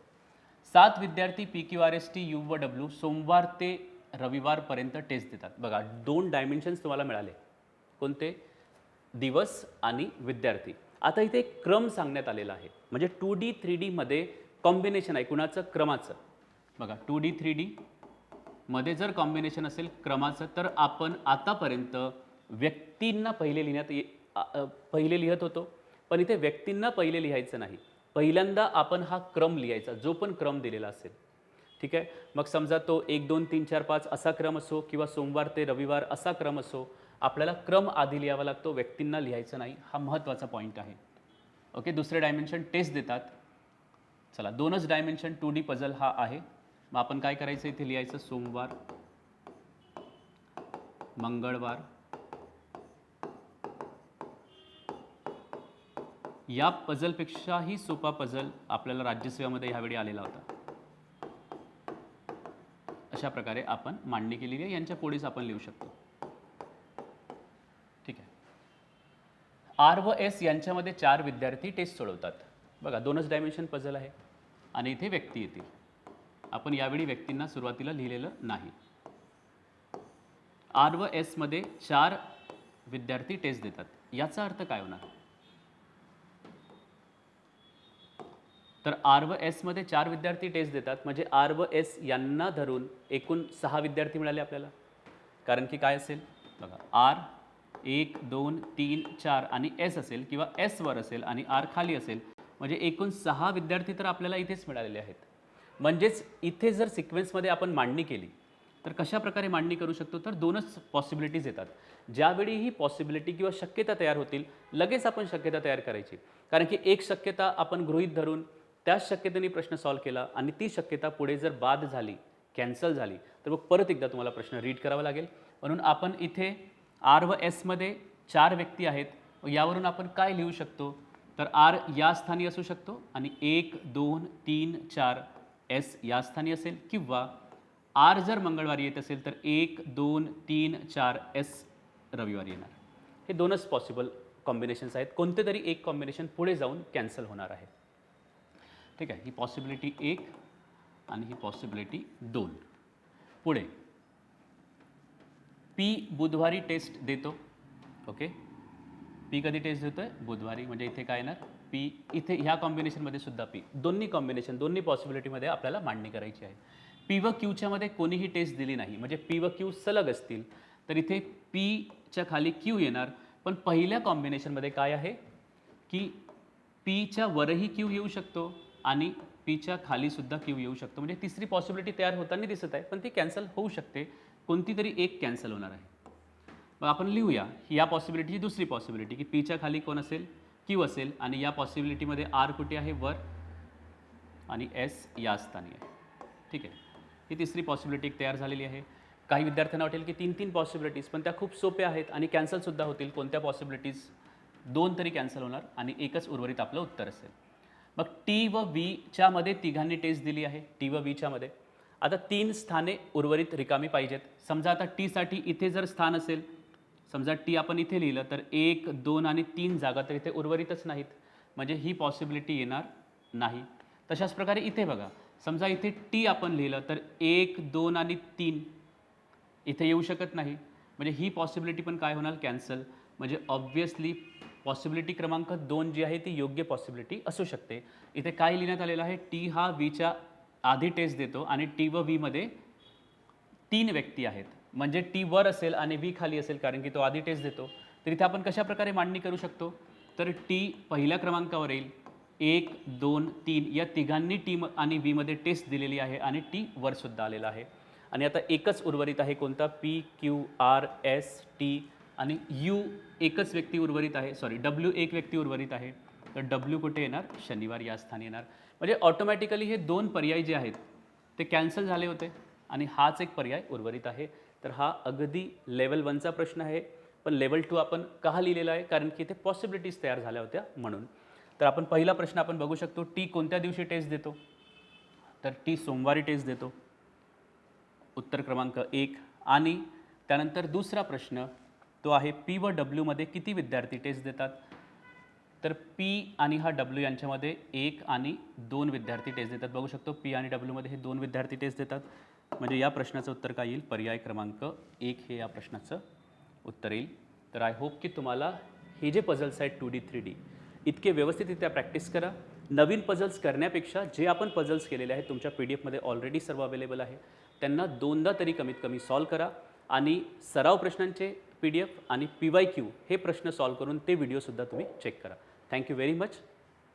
7 विद्यार्थी PQRST U व W सोमवार ते रविवारपर्यंत टेस्ट देतात. बघा 2 डायमेन्शन्स तुम्हाला मिळाले. कोणते? दिवस आणि विद्यार्थी. आता इथे एक क्रम सांगण्यात आलेला आहे. म्हणजे 2D 3D मध्ये कॉम्बिनेशन आहे कुणाचं? क्रमाचं. बघा 2D 3D मध्ये जर कॉम्बिनेशन असेल क्रमाचं, तर आपण आतापर्यंत व्यक्तींना पहिले लिहत होतो, पण इथे व्यक्तींना पहिले लिहायचं नाही. पहिल्यांदा आपण हा क्रम लिहायचा, जो पण क्रम दिलेला असेल. ठीक आहे. मग समजा तो 1 2 3 4 5 असा क्रम असो किंवा सोमवार ते रविवार असा क्रम असो, आपल्याला क्रम आधी लिहावा लागतो, व्यक्तींना लिहायचं नाही. हा महत्त्वाचा पॉईंट आहे. ओके. दुसरे डायमेन्शन टेस्ट देतात. चला 2च डायमेन्शन 2D पझल हा आहे. मग आपण काय करायचं? इथे लिहायचं सोमवार, मंगळवार. या पझलपेक्षाही सोपा पझल आपल्याला राज्यसेवेमध्ये ह्यावेळी आलेला होता. अशा प्रकारे आपण मांडणी केलेली आहे. यांच्या पुढेच आपण लिहू शकतो. ठीक आहे. R व S यांच्यामध्ये 4 विद्यार्थी टेस्ट सोडवतात. बघा 2च डायमेन्शन पझल आहे आणि इथे व्यक्ती येतील. आपण यावेळी व्यक्तींना सुरुवातीला लिहिलेलं नाही. R व S मध्ये 4 विद्यार्थी टेस्ट देतात. याचा अर्थ काय होणार? तर R व S मध्ये 4 विद्यार्थी टेस्ट देतात म्हणजे R व S यांना धरून एकूण 6 विद्यार्थी मिळाले आपल्याला. कारण की काय असेल? बघा R 1 2 3 4 आणि S असेल किंवा S वर असेल आणि R खाली असेल, म्हणजे एकूण 6 विद्यार्थी तर आपल्याला इथेच मिळालेले आहेत. म्हणजेच इथे जर सिक्वेन्समध्ये आपण मांडणी केली तर कशा प्रकारे मांडणी करू शकतो? तर 2च पॉसिबिलिटीज येतात. ज्यावेळी ही पॉसिबिलिटी किंवा शक्यता तयार होतील, लगेच आपण शक्यता तयार करायची. कारण की एक शक्यता आपण गृहीत धरून त्याच शक्यतेने प्रश्न सॉल्व्ह केला आणि ती शक्यता पुढे जर बाद झाली, कॅन्सल झाली, तर मग परत एकदा तुम्हाला प्रश्न रीड करावा लागेल. म्हणून आपण इथे R व S मध्ये 4 व्यक्ती आहेत. यावरून आपण काय लिहू शकतो? तर R या स्थानी असू शकतो आणि 1 2 3 4 S या स्थानी असेल, किंवा R जर मंगळवारी येत असेल तर 1 2 3 4 S रविवारी येणार. हे 2च पॉसिबल कॉम्बिनेशन्स आहेत. कोणते तरी एक कॉम्बिनेशन पुढे जाऊन कॅन्सल होणार आहे. ठीक आहे. ही पॉसिबिलिटी 1 आणि ही पॉसिबिलिटी 2. पुढे P बुधवारी टेस्ट देतो. ओके. P कधी टेस्ट देतोय? बुधवारी. म्हणजे इथे काय येणार? P. इथे ह्या कॉम्बिनेशनमध्ये सुद्धा P. दोन्ही कॉम्बिनेशन, दोन्ही पॉसिबिलिटीमध्ये आपल्याला मांडणी करायची आहे. P व Qच्या मध्ये कोणीही टेस्ट दिली नाही, म्हणजे P व Q सलग असतील, तर इथे Pच्या खाली Q येणार. पण पहिल्या कॉम्बिनेशनमध्ये काय आहे की Pच्या वरही Q येऊ शकतो आणि Pच्या खाली सुद्धा Q येऊ शकतो. म्हणजे तिसरी पॉसिबिलिटी तयार होताना दिसत आहे, पण ती कॅन्सल होऊ शकते. कोणती तरी एक कॅन्सल होणार आहे. मग आपण लिहूया या पॉसिबिलिटीची दुसरी पॉसिबिलिटी की Pच्या खाली कोण असेल? Q असेल आणि या पॉसिबिलिटीमध्ये R कुठे आहे? वर, आणि S या स्थानी आहे. ठीक आहे. ही तिसरी पॉसिबिलिटी एक तयार झालेली आहे. काही विद्यार्थ्यांना वाटेल की 3 पॉसिबिलिटीज, पण त्या खूप सोप्या आहेत आणि कॅन्सलसुद्धा होतील. कोणत्या पॉसिबिलिटीज? 2 तरी कॅन्सल होणार आणि एकच उर्वरित आपलं उत्तर असेल. मग T व Vच्या मध्ये तिघांनी टेस्ट दिली आहे. T व Vच्या मध्ये आता 3 स्थाने उर्वरित रिकामी पाहिजेत. समजा आता T साठी इथे जर स्थान असेल, समजा T आपण इथे लिहिलं, तर 1 2 आणि 3 जागा तर इथे उर्वरितच नाहीत, म्हणजे ही पॉसिबिलिटी येणार नाही. तशाच प्रकारे इथे बघा, समजा इथे T आपण लिहिलं तर 1 2 आणि 3 इथे येऊ शकत नाही, म्हणजे ही पॉसिबिलिटी पण काय होणार? कॅन्सल. म्हणजे ऑब्व्हियसली पॉसिबिलिटी क्रमांक 2 जी आहे ती योग्य पॉसिबिलिटी असू शकते. इथे काय लिहिण्यात आलेलं आहे? T हा Vच्या आधी टेस्ट देतो आणि T व V मध्ये 3 व्यक्ती आहेत, म्हणजे T वर असेल आणि V खाली असेल कारण की तो आधी टेस्ट देतो. तर इथे आपण कशा प्रकारे मांडणी करू शकतो? तर T पहिल्या क्रमांकावर येईल 1 2 3 या तिघांनी टी आणि व्हीमध्ये टेस्ट दिलेली आहे आणि टी वरसुद्धा आलेला आहे. आणि आता एकच उर्वरित आहे कोणता, P Q R S T आणि यू एकच व्यक्ती उर्वरित आहे, सॉरी डब्ल्यू एक व्यक्ती उर्वरित आहे. तर डब्ल्यू कुठे येणार, शनिवार या स्थानी येणार. म्हणजे ऑटोमॅटिकली हे 2 पर्याय जे आहेत ते कॅन्सल झाले होते आणि हाच एक पर्याय उर्वरित आहे. तर हा अगदी लेवल 1चा प्रश्न आहे, पण लेवल 2 आपण का लिहिलेला आहे, कारण की इथे पॉसिबिलिटीज तयार झाल्या होत्या म्हणून. तर आपण पहिला प्रश्न आपण बघू शकतो, टी कोणत्या दिवशी टेस्ट देतो, तर टी सोमवारी टेस्ट देतो, उत्तर क्रमांक 1. आणि त्यानंतर दुसरा प्रश्न तो आहे पी व डब्ल्यूमध्ये किती विद्यार्थी टेस्ट देतात, तर पी आणि हा डब्ल्यू यांच्यामध्ये 1 आणि 2 विद्यार्थी टेस्ट देतात. बघू शकतो पी आणि डब्ल्यूमध्ये हे 2 विद्यार्थी टेस्ट देतात. म्हणजे या प्रश्नाचं उत्तर काय येईल, पर्याय क्रमांक 1 हे या प्रश्नाचं उत्तर येईल. तर आय होप की तुम्हाला हे जे पझल्स आहेत 2D 3D इतके व्यवस्थितरित्या प्रॅक्टिस करा. नवीन पझल्स करण्यापेक्षा जे आपण पझल्स केलेले आहेत तुमच्या PDF मध्ये ऑलरेडी सर्व अवेलेबल आहे, त्यांना 2दा तरी कमीत कमी सॉल्व करा आणि सराव प्रश्नांचे PDF आणि PYQ हे प्रश्न सॉल्व करून ते व्हिडिओसुद्धा तुम्ही चेक करा. Thank you very much.